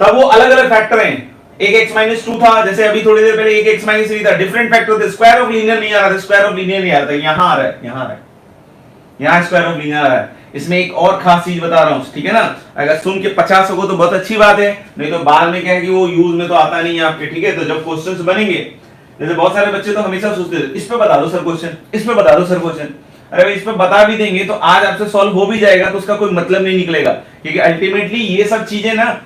S1: तब वो अलग अलग फैक्टर हैं, एक x माइनस 2 था, जैसे अभी थोड़ी देर पहले एक x माइनस 3 था, डिफरेंट फैक्टर थे, स्क्वायर ऑफ लीनियर नहीं आ रहा था, स्क्वायर ऑफ लीनियर नहीं आ रहा था, यहां आ रहा है, यहां आ रहा है, यहां स्क्वायर ऑफ लीनियर आ रहा है। इसमें एक और खास चीज बता रहा हूं, ठीक है ना, अगर सुन के 50 सको तो बहुत अच्छी बात है, नहीं तो बाद में क्या है कि वो यूज में तो आता नहीं है आपके, ठीक है। तो जब क्वेश्चंस बनेंगे, जैसे बहुत सारे बच्चे तो हमेशा सोचते हैं इस पे बता दो सर क्वेश्चन, इस पे बता दो सर क्वेश्चन, अरे इस पे बता भी देंगे तो आज आपसे सॉल्व हो भी जाएगा, तो उसका कोई मतलब नहीं निकलेगा, क्योंकि अल्टीमेटली ये सब चीजें ना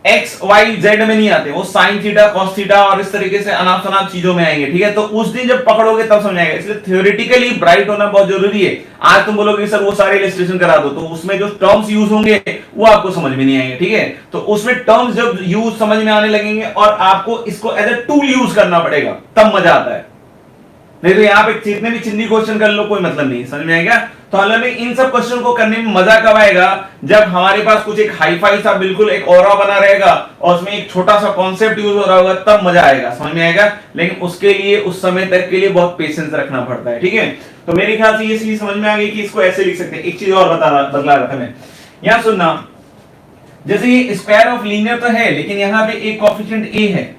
S1: x y z में नहीं आते, वो साइन थीटा कॉस थीटा और इस तरीके से अनाप शनाप चीजों में आएंगे, ठीक है। तो उस दिन जब पकड़ोगे तब समझ आएगा, इसलिए थ्योरेटिकली ब्राइट होना बहुत जरूरी है। आज तुम बोलोगे सर वो सारे इलस्ट्रेशन करा दो, तो उसमें जो टर्म्स यूज होंगे वो आपको समझ में नहीं आएंगे, ठीक है। तो उसमें टर्म्स जब यूज समझ में आने लगेंगे और आपको इसको एज ए टूल यूज करना पड़ेगा, तब मजा आता है, नहीं तो यहाँ पे जितने भी चिन्नी क्वेश्चन कर लो कोई मतलब नहीं, समझ में आएगा। तो हमें इन सब क्वेश्चन को करने में मजा कब आएगा, जब हमारे पास कुछ एक हाईफाई सा बिल्कुल एक ऑरा बना रहेगा और उसमें एक छोटा सा कॉन्सेप्ट यूज हो रहा होगा, तब मजा आएगा, समझ में आएगा। लेकिन उसके लिए उस समय तक के लिए बहुत पेशेंस रखना पड़ता है, ठीक है। तो मेरे ख्याल से ये चीज समझ में आ गई कि इसको ऐसे लिख सकते हैं। एक चीज और बदला रहा था मैं, यहां सुनना, जैसे ये स्क्वायर ऑफ लीनियर तो है, लेकिन यहाँ पे एक कोएफिशिएंट a है,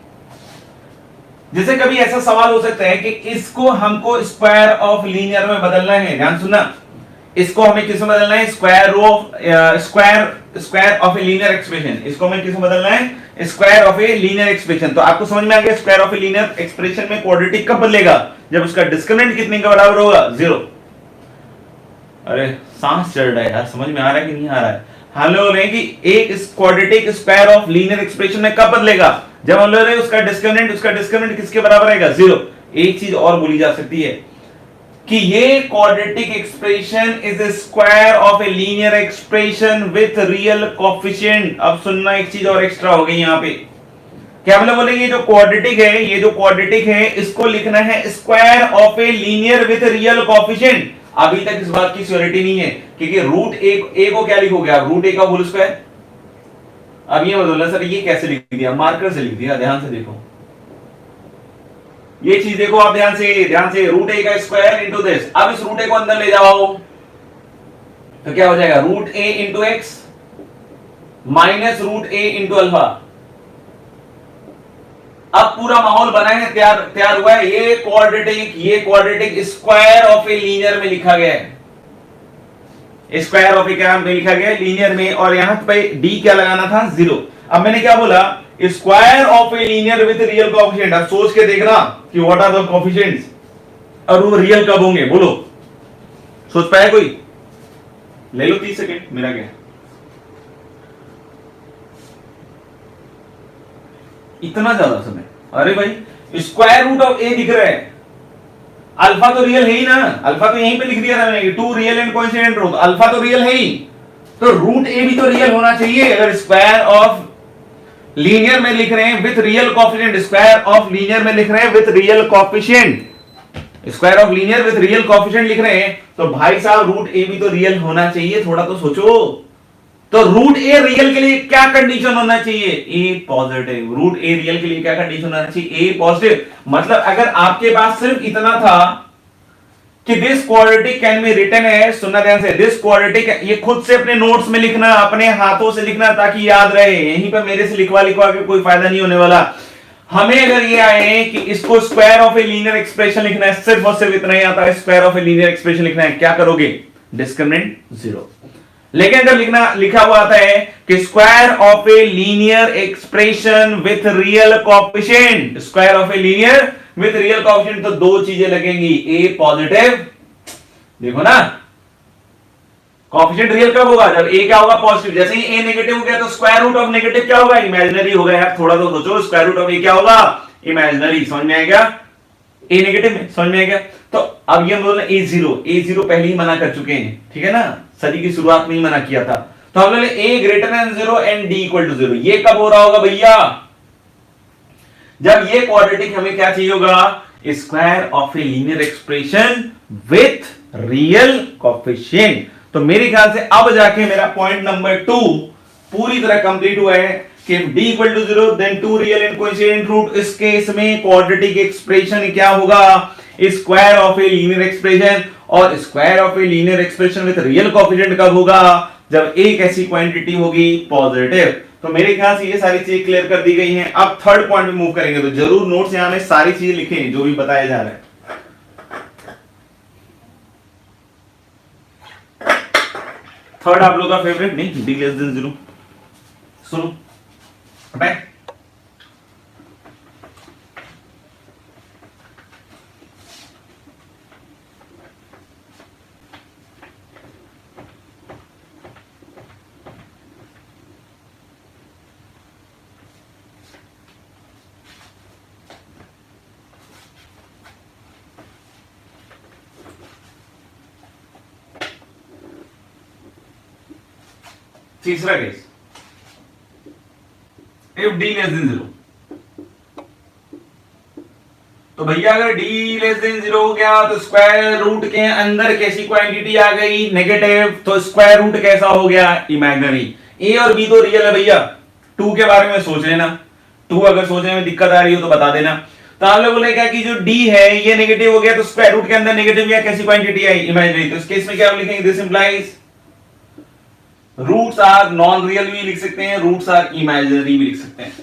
S1: जैसे कभी ऐसा सवाल हो सकता है कि इसको हमको स्क्वायर ऑफ लीनियर में बदलना है, ध्यान सुनना, इसको हमें किसमें बदलना है, square of a linear expression, इसको हमें किसमें बदलना है, square of a linear expression. तो आपको समझ में आ गया square of a linear expression में क्वाड्रेटिक कब बदलेगा, जब उसका डिस्क्रिमिनेंट कितने के बराबर होगा, 0। अरे सांस चढ़ रहा है यार, समझ में आ रहा है कि नहीं आ रहा है। हम लोग बोल रहे हैं कि एक quadratic square of linear expression में कब बदलेगा, जब हम लोग रहे उसका डिस्क्रिमिनेंट किसके बराबर आएगा, 0। एक चीज और बोली जा सकती है कि ये quadratic expression is a square of a linear expression with real coefficient. अब सुनना, एक चीज और एक्स्ट्रा हो गई यहां पे, क्या मतलब बोले, ये जो क्वाड्रेटिक है इसको लिखना है square of a linear with real coefficient. अभी तक इस बात की श्योरिटी नहीं है, क्योंकि रूट ए को क्या लिखोगे आप, रूट ए का होल स्क्वायर। अब ये बोला सर ये कैसे लिख दिया, मार्कर से लिख दिया, ध्यान से देखो ये चीज देखो आप, ध्यान से रूट ए का स्क्वायर इंटू दिस। अब इस रूट ए को अंदर ले जाओ तो क्या हो जाएगा, रूट ए इंटू एक्स माइनस रूट ए इंटू अल्फा। अब पूरा माहौल बना है, तैयार हुआ है। ये quadratic square of a linear में लिखा गया है, स्क्वायर ऑफ ए क्या में लिखा गया है, लीनियर में। और यहां पे डी क्या लगाना था, 0। अब मैंने क्या बोला, square of a linear with real coefficient. अब सोच के देखना कि व्हाट आर द कोएफिशिएंट्स और वो रियल कब होंगे, बोलो, सोच पाया कोई? ले लो 30 सेकेंड, मेरा क्या इतना ज्यादा समय। अरे भाई स्क्वायर रूट ऑफ ए दिख रहा है, अल्फा तो रियल है ही ना, अल्फा तो यहीं पे लिख दिया था मैंने, 2 real and coincident root, alpha तो रियल है ही, तो रूट ए भी तो रियल होना चाहिए। अगर स्क्वायर ऑफ लीनियर में लिख रहे हैं with real coefficient, square of linear में लिख रहे हैं with real coefficient, square of linear with real coefficient लिख रहे हैं, तो भाई साहब रूट ए भी तो रियल होना चाहिए, थोड़ा तो सोचो। तो रूट ए रियल के लिए क्या कंडीशन होना चाहिए, ए पॉजिटिव। रूट ए रियल के लिए क्या कंडीशन होना चाहिए, ए पॉजिटिव। मतलब अगर आपके पास सिर्फ इतना था कि this quadratic can be written as, सुनना ध्यान से, दिस क्वाड्रेटिक, ये खुद से अपने नोट्स में लिखना, अपने हाथों से लिखना ताकि याद रहे, यहीं पर मेरे से लिखवा के कोई फायदा नहीं होने वाला। हमें अगर ये आए कि इसको square of a linear expression लिखना है, सिर्फ और सिर्फ इतना ही आता है, square of a linear expression लिखना है, क्या करोगे, डिस्क्रिमिनेंट 0। लेकिन अगर लिखा हुआ आता है कि square of a linear expression with real coefficient, square of a linear with real coefficient, तो दो चीजें लगेंगी, ए पॉजिटिव, देखो ना कोएफिशिएंट रियल कब होगा, जब ए क्या होगा, पॉजिटिव। जैसे ही ए नेगेटिव हो गया तो स्क्वायर रूट ऑफ नेगेटिव क्या होगा, इमेजिनरी होगा। यार थोड़ा तो सोचो, स्क्वायर रूट ऑफ ए क्या होगा, इमेजिनरी। समझ में आएगा, ए नेगेटिव में समझ में आएगा। तो अब ये हम बोल रहे ए जीरो पहले ही मना कर चुके हैं, ठीक है ना, सदी की शुरुआत में ही मना किया था। तो हम बोले a greater than 0 and d equal to 0। ये कब हो रहा होगा भैया, जब ये क्वाड्रेटिक हमें क्या चाहिए होगा, square of a linear expression with real coefficient. तो मेरे ख्याल से अब जाके मेरा पॉइंट नंबर 2 पूरी तरह कंप्लीट हुआ है कि d equal to 0 then 2 real and coincident root. इस केस में क्वाड्रेटिक एक्सप्रेशन क्या होगा, square of a linear expression. और square of a linear expression with real coefficient कब होगा, जब एक ऐसी क्वांटिटी होगी पॉजिटिव। तो मेरे ख्याल से ये सारी चीजें क्लियर कर दी गई हैं। अब थर्ड पॉइंट में मूव करेंगे, तो जरूर नोट्स यहां में सारी चीजें लिखें जो भी बताया जा रहा है। थर्ड आप लोग का फेवरेट, नहीं, डी लेस देन 0। सुनो बाय, तीसरा case, if D less than 0। तो भैया अगर डी लेस देन 0 हो गया तो स्क्वायर रूट के अंदर कैसी क्वांटिटी आ गई, नेगेटिव। तो स्क्वायर रूट कैसा हो गया, इमेजिनरी। ए और बी तो रियल है भैया। 2 के बारे में सोच लेना, 2 अगर सोचने में दिक्कत आ रही हो तो बता देना। तो आप लोग बोले क्या कि जो डी है ये नेगेटिव हो गया, तो स्क्वायर रूट के अंदर नेगेटिव या कैसी क्वांटिटी आई, इमेजिनरी। तो इस केस में क्या लिखेंगे, this implies roots are non real भी लिख सकते हैं, रूट्स आर इमेजिनरी भी लिख सकते हैं,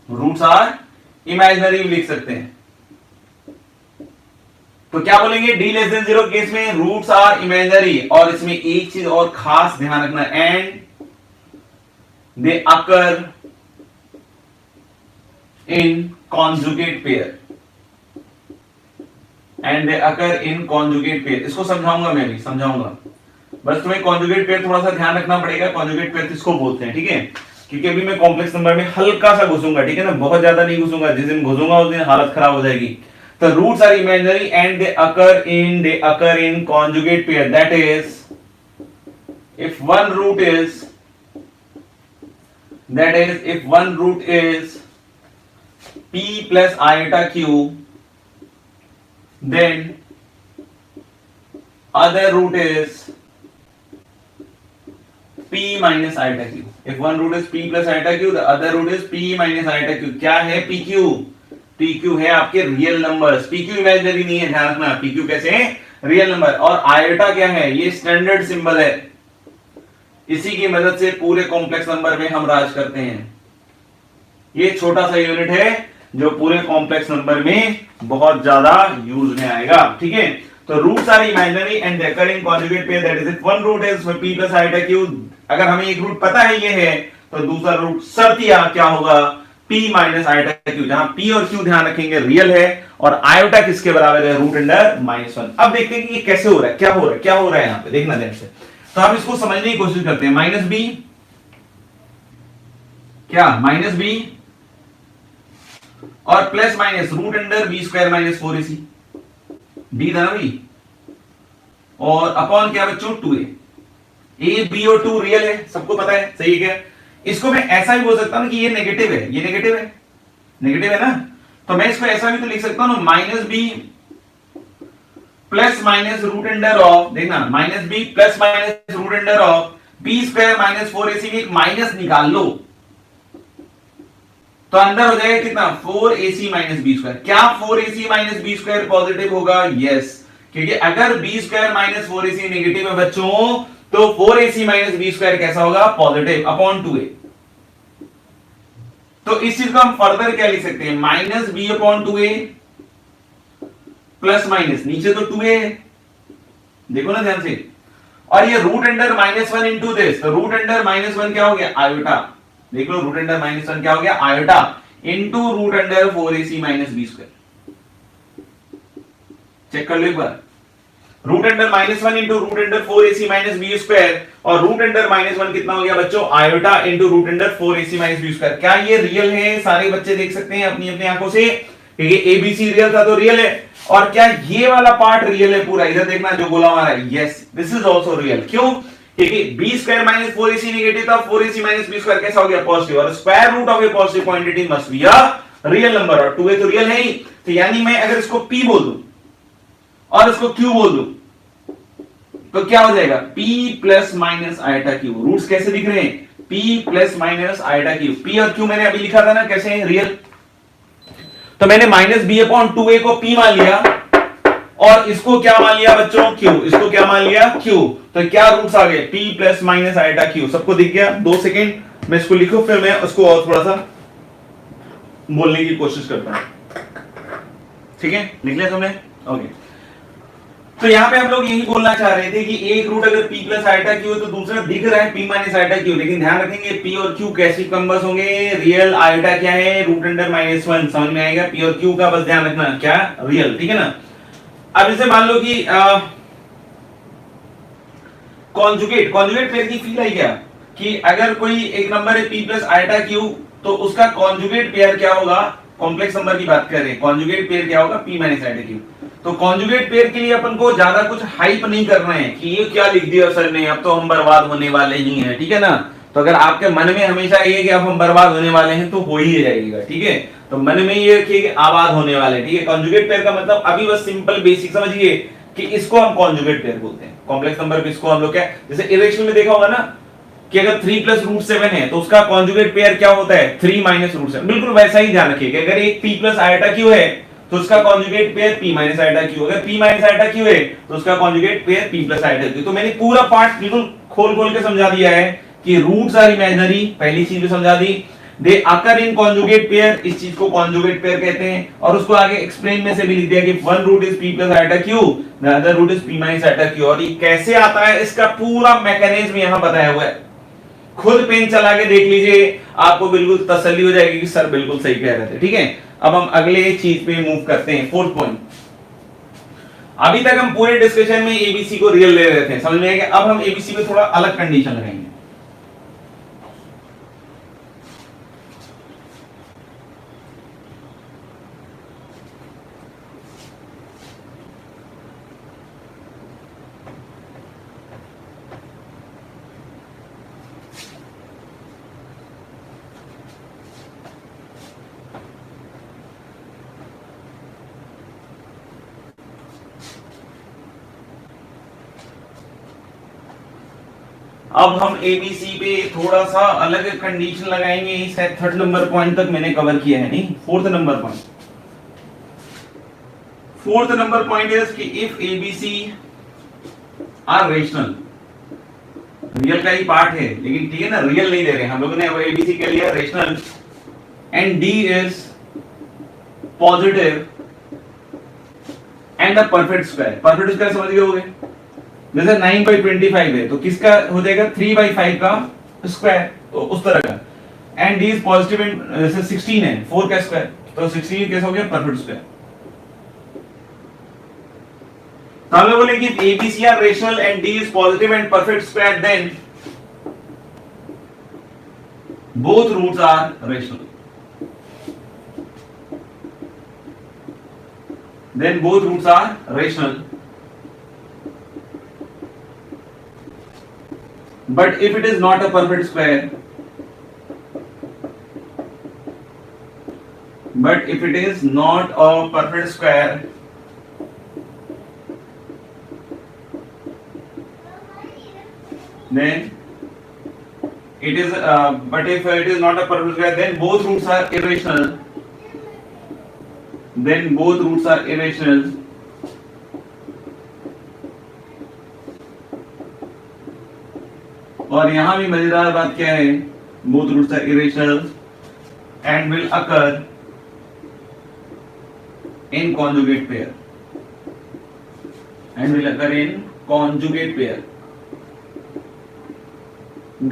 S1: रूट्स आर इमेजिनरी भी लिख सकते हैं। तो क्या बोलेंगे, डी लेस देन 0 केस में रूट्स आर इमेजिनरी। और इसमें एक चीज और खास ध्यान रखना, and they occur in conjugate pair, and they occur in conjugate pair. इसको समझाऊंगा, मैं भी समझाऊंगा, बस तुम्हें कॉन्जुगेट पेयर थोड़ा सा ध्यान रखना पड़ेगा। कॉन्जुगेट पेयर किसको बोलते हैं, ठीक है, क्योंकि अभी मैं कॉम्प्लेक्स नंबर में हल्का सा घुसूंगा, ठीक है ना, बहुत ज्यादा नहीं घुसूंगा। जिस दिन घुसूंगा उस दिन हालत खराब हो जाएगी। तो roots are imaginary and they occur in conjugate pair, that is if one root is that is if one root is p plus iota q, then other root is p minus iota q. If one root is p plus iota q, the other root is p minus iota q. क्या है pq? pq है आपके real numbers, pq imaginary नहीं है, ध्यान रखना। pq कैसे है? Real number. और आयोटा क्या है? ये स्टैंडर्ड सिंबल है, इसी की मदद से पूरे कॉम्प्लेक्स नंबर में हम राज करते हैं। ये छोटा सा यूनिट है जो पूरे कॉम्प्लेक्स नंबर में बहुत ज्यादा यूज में आएगा, ठीक है। तो roots are imaginary and they occur in conjugate pair, that is if one root is p plus iota q, अगर हमें एक रूट पता है ये है, तो दूसरा रूट शर्तिया क्या होगा? p minus iota q, जहां p और q ध्यान रखेंगे रियल है और आयोटा किसके बराबर है? Root under -1। अब देखते हैं कि ये कैसे हो रहा है, क्या हो रहा है यहाँ पे, देखना ध्यान से। तो हम इसको समझने की कोशिश करते हैं। माइनस बी क्या? माइनस बी और plus minus root under B square minus 4ac, D था ना भाई, और अपॉन क्या बच्चों? 2a। ए बी और 2 रियल है, सबको पता है, सही है क्या? इसको मैं ऐसा भी बोल सकता हूं कि ये नेगेटिव है, ये नेगेटिव है ना, तो मैं इसको ऐसा भी तो लिख सकता हूं, minus B plus minus root under of, देखना, minus B plus minus root under of b square minus 4ac में एक माइनस निकाल लो, तो अंदर हो जाएगा कितना? 4ac minus B square. क्या 4ac minus B square positive होगा? यस, क्योंकि अगर B square minus 4ac negative है बच्चों, तो 4ac माइनस बी स्क्वायर कैसा होगा? Positive upon 2a। तो इस चीज को हम फर्दर क्या लिख सकते हैं? Minus B upon 2a plus minus, नीचे तो 2a है, देखो ना ध्यान से, और ये रूट अंडर -1 इंटू दिस, तो रूट अंडर -1 क्या हो गया? आयोटा। देख लो, रूट अंडर -1 क्या हो गया? Iota into root under 4ac minus B square. Check कर लो एक बार, root under -1 into root under 4ac minus B square, और रूट अंडर -1 कितना हो गया बच्चों? Iota into root under 4ac minus B square. क्या ये रियल है? सारे बच्चे देख सकते हैं अपनी अपनी आंखों से, क्योंकि एबीसी रियल था तो रियल है। और क्या ये वाला पार्ट रियल है पूरा? इधर देखना जो गोला हमारा, yes this is also real. क्यों? क्योंकि B square minus 4ac negative था, 4ac माइनस बी स्क्वायर कैसा हो गया? पॉजिटिव, और square root of a positive quantity must be a real number, और 2a तो रियल है ही। तो यानी मैं अगर इसको p बोल दूं और इसको q बोल दूं, तो क्या हो जाएगा? p plus minus iota q। Roots कैसे दिख रहे हैं? p plus minus iota q। p और q मैंने अभी लिखा था ना, कैसे हैं? रियल। तो मैंने माइनस बी अपॉन 2a को p मान लिया, और इसको क्या मान लिया बच्चों? q। इसको क्या मान लिया? q। तो क्या रूट्स आ गए? p plus minus iota q। सबको दिख गया? 2 सेकेंड मैं इसको लिखूं, फिर मैं उसको और थोड़ा सा बोलने की कोशिश करता हूं, ठीक है? लिख लिया तुमने? ओके। तो यहां पे हम लोग यही बोलना चाह रहे थे कि एक रूट अगर p प्लस आयोटा q है, तो दूसरा दिख रहा है p माइनस आयोटा q, लेकिन ध्यान रखेंगे p और q कैसे नंबर्स होंगे? रियल। आयोटा क्या है? रूट अंडर -1, समझ में आएगा? p और q का बस ध्यान रखना, क्या? रियल, ठीक है ना? अब इसे मान लो कि कॉन्जुगेट पेयर की फील आई क्या, कि अगर कोई एक नंबर है p प्लस आयोटा q, तो उसका कॉन्जुगेट पेयर क्या होगा? कॉम्प्लेक्स नंबर की बात कर रहे हैं, कॉन्जुगेट पेयर क्या होगा? p minus iota q। तो कॉन्जुगेट पेयर के लिए अपन को ज्यादा कुछ हाइप नहीं करना है कि ये क्या लिख दिया सर ने, अब तो हम बर्बाद होने वाले ही हैं, ठीक है ना? तो अगर आपके मन में हमेशा ये कि अब हम बर्बाद होने वाले हैं, तो हो ही जाएगा, ठीक है? तो मन में ये रखिए कि आबाद होने वाले, ठीक है? कॉन्जुगेट पेयर का मतलब अभी बस सिंपल बेसिक समझिए कि इसको हम कॉन्जुगेट पेयर बोलते हैं। कॉम्प्लेक्स नंबर पे इसको हम लोग क्या, जैसे इरेशनल में देखा होगा ना कि अगर 3 प्लस रूट 7 है, तो उसका कॉन्जुगेट पेयर क्या होता है? 3 माइनस रूट 7। बिल्कुल वैसा ही ध्यान रखिए कि अगर एक p प्लस आयोटा q है, तो उसका conjugate pair p minus iota q। अगर p माइनस आयोटा q है, तो उसका conjugate pair p plus iota q। तो मैंने पूरा पार्ट बिल्कुल खोल खोल के समझा दिया है कि रूट्स आर इमेजिनरी, पहली चीज भी समझा दी। दे अकर इन कॉन्जुगेट पेयर, इस चीज को कॉन्जुगेट पेयर कहते हैं। और उसको आगे एक्सप्लेन में से भी लिख दिया कि one root is p plus iota q, the other root is p minus iota q। और ये कैसे आता है, इसका पूरा मैकेनिज्म यहां बताया हुआ है। खुद पेन चला के देख लीजिए, आपको बिल्कुल तसल्ली हो जाएगी कि सर बिल्कुल सही कह रहे थे, ठीक है? अब हम अगले चीज पे मूव करते हैं, फोर्थ पॉइंट। अभी तक हम पूरे डिस्कशन में एबीसी को रियल ले रहे थे, समझ में आया? अब हम एबीसी पे थोड़ा अलग कंडीशन लगाएंगे। अब हम एबीसी पे थोड़ा सा अलग कंडीशन लगाएंगे। इस थर्ड नंबर पॉइंट तक मैंने कवर किया है, नहीं फोर्थ नंबर पॉइंट इज कि if ABC are rational, real का ही पार्ट है लेकिन ठीक है ना, रियल नहीं ले रहे हम लोगों ने, अब एबीसी के लिए rational and D is positive and the perfect square समझ गए होगे। जैसे 9/25 है तो किसका हो जाएगा 3/5 का स्क्वायर, तो उस तरह का। And D is positive and जैसे 16 है 4 का स्क्वायर, तो 16 कैसे हो गया परफेक्ट स्क्वायर। तो हम लोग बोले कि ABC are rational and D is positive and perfect square, then both roots are rational. Then both roots are rational. But if it is not a perfect square, then it is but if it is not a perfect square, then both roots are irrational. और यहां भी मजेदार बात क्या है, both roots are irrational and will occur in conjugate pair.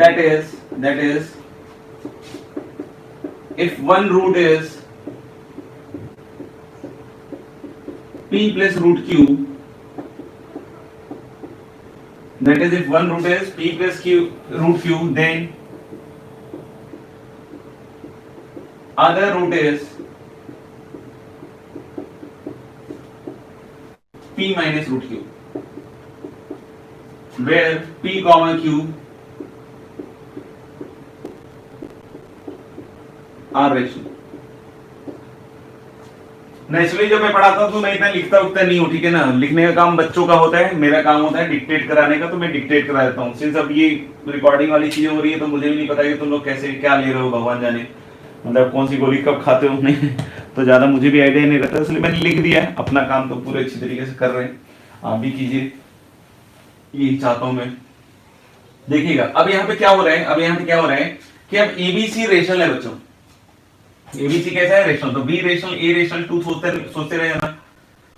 S1: That is if one root is p plus root q, that is if one root is p plus root q, then other root is p minus root q, where p comma q are rational. Naturally जब मैं पढ़ाता हूं तो मैं इतना लिखता उठता नहीं हूं, ठीक है ना, लिखने का काम बच्चों का होता है, मेरा काम होता है डिक्टेट कराने का, तो मैं डिक्टेट करा देता हूं। सिंस अब ये रिकॉर्डिंग वाली चीजें हो रही है तो मुझे भी नहीं पता कि तुम लोग कैसे क्या ले रहे हो, भगवान जाने, मतलब कौन सी गोली कब खाते हो नहीं तो ज्यादा मुझे भी आइडिया नहीं रहता, इसलिए मैंने लिख दिया है। अपना काम तो पूरे अच्छी तरीके से कर रहे हैं, आप भी कीजिए, यही चाहता हूं मैं। देखिएगा अब यहाँ पे क्या हो रहा है, कि अब एबीसी रेशनल है बच्चों, एबीसी कैसा है रेशनल, तो बी रेशनल ए रेशनल 2 सोचते रहे ना।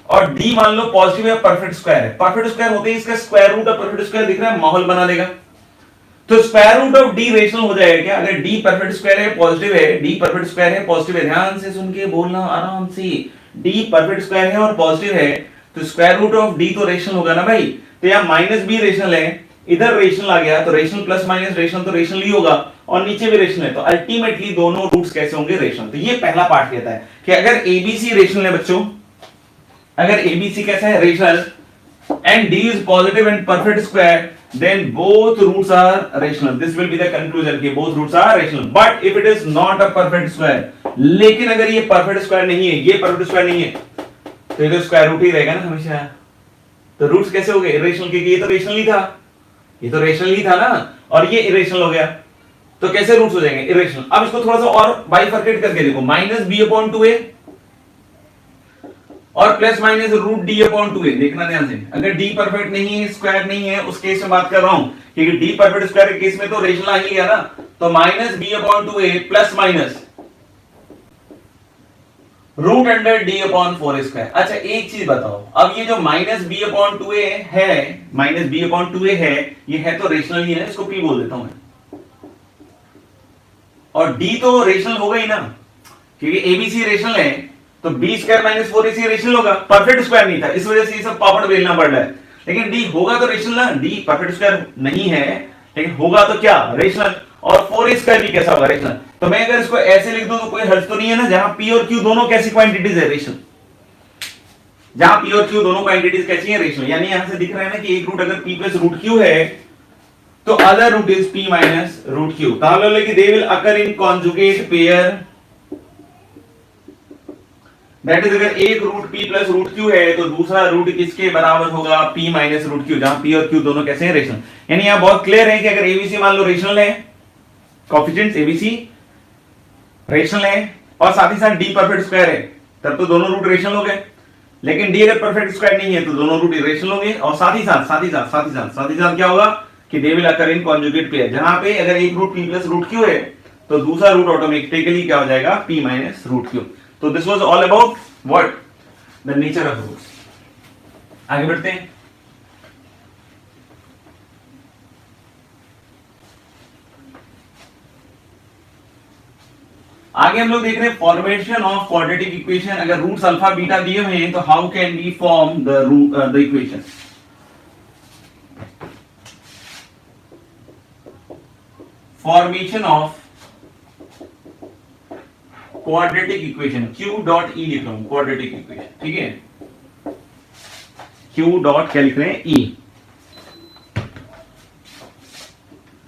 S1: और डी मान लो पॉजिटिव या परफेक्ट स्क्वायर है, परफेक्ट स्क्वायर होते ही इसका square root of perfect square दिख रहा है, माहौल बना देगा, तो square root of D rational हो जाएगा क्या, अगर डी परफेक्ट स्क्वायर है पॉजिटिव है, डी परफेक्ट स्क्वायर है पॉजिटिव है, ध्यान से सुन के बोलना आराम से, डी परफेक्ट स्क्वायर है और पॉजिटिव है तो स्क्वायर रूट ऑफ डी तो रेशनल होगा ना भाई, तो यहाँ माइनस बी रेशनल है, इधर रेशनल आ गया तो रेशनल प्लस माइनस रेशनल तो रेशनल ही होगा, और नीचे भी रेशनल है, तो अल्टीमेटली दोनों रूट्स कैसे होंगे रेशनल। तो ये पहला पार्ट कहता है कि अगर एबीसी रेशनल है बच्चों, अगर एबीसी कैसा है rational and D is positive and perfect square, then both roots are rational, this will be the conclusion कि both roots are rational. But if it is not a perfect square, लेकिन अगर ये perfect square नहीं है, ये perfect square नहीं है, तो ये तो स्क्वायर रूट ही रहेगा ना हमेशा, तो रूट्स कैसे हो गए इरेशनल, क्योंकि ये तो रेशनल ही था, ये तो रेशनल ही था ना, और ये इरेशनल हो गया, तो कैसे रूट्स हो जाएंगे इरेशनल। अब इसको थोड़ा सा और बाइफरकेट करके देखो, माइनस बी अपॉन 2a और plus minus root D upon 2a, देखना ध्यान से, अगर डी परफेक्ट नहीं है स्क्वायर नहीं है उस केस में बात कर रहा हूं, क्योंकि डी परफेक्ट स्क्वायर के केस में तो रेशनल आ ही गया ना, तो minus B upon 2a plus minus root under D upon 4 square. अच्छा एक चीज बताओ, अब ये जो माइनस बी अपॉन 2a है, माइनस बी अपॉन 2a है, ये है तो रेशनल ही है, इसको p बोल देता हूं मैं, और d तो रेशनल होगा ही ना, क्योंकि एबीसी रेशनल है तो B square minus 4ac rational होगा, परफेक्ट स्क्वायर नहीं था इस वजह से ये सब पापड़ बेलना पड़ रहा है, लेकिन d होगा तो रेशनल ना, d परफेक्ट स्क्वायर नहीं है लेकिन होगा तो क्या रेशनल, और 4a स्क्वायर भी कैसा होगा रेशनल। तो मैं अगर इसको ऐसे लिख दूं तो कोई हर्ज तो नहीं है ना, जहां p और q दोनों कैसी क्वांटिटीज है रेशनल, जहां p और q दोनों क्वांटिटीज कैसी है रेशनल, यानी यहां से दिख रहा है ना कि एक रूट अगर p प्लस रूट q है तो other root is p minus root q, तो हम लोग they will occur in conjugate pair that is अगर एक root p plus root q है तो दूसरा रूट किसके बराबर होगा p माइनस रूट q, जहां p और q दोनों कैसे हैं रेशनल। यानी यहां बहुत क्लियर है कि अगर abc मान लो रेशनल है, कोएफिशिएंट्स abc रेशनल है और साथ ही साथ d परफेक्ट स्क्वायर है, तब तो दोनों रूट रेशनल हो गए। लेकिन d अगर परफेक्ट स्क्वायर नहीं है तो दोनों रूट इरेशनल होंगे और साथ ही साथ क्या होगा कि they will occur in conjugate pair, जहां पे अगर एक root p plus root q है तो दूसरा रूट ऑटोमेटिकली क्या हो जाएगा p माइनस रूट q। तो this was all about what the nature of roots. आगे बढ़ते हैं। आगे हम लोग देख रहे हैं फॉर्मेशन ऑफ क्वाड्रेटिक इक्वेशन। अगर रूट्स अल्फा बीटा दिए हुए हैं तो how can we form the equation. Formation of quadratic equation, Q dot E लिख रहा हूं, क्वाड्रेटिक इक्वेशन, ठीक है। Q डॉट क्या लिख रहे हैं E।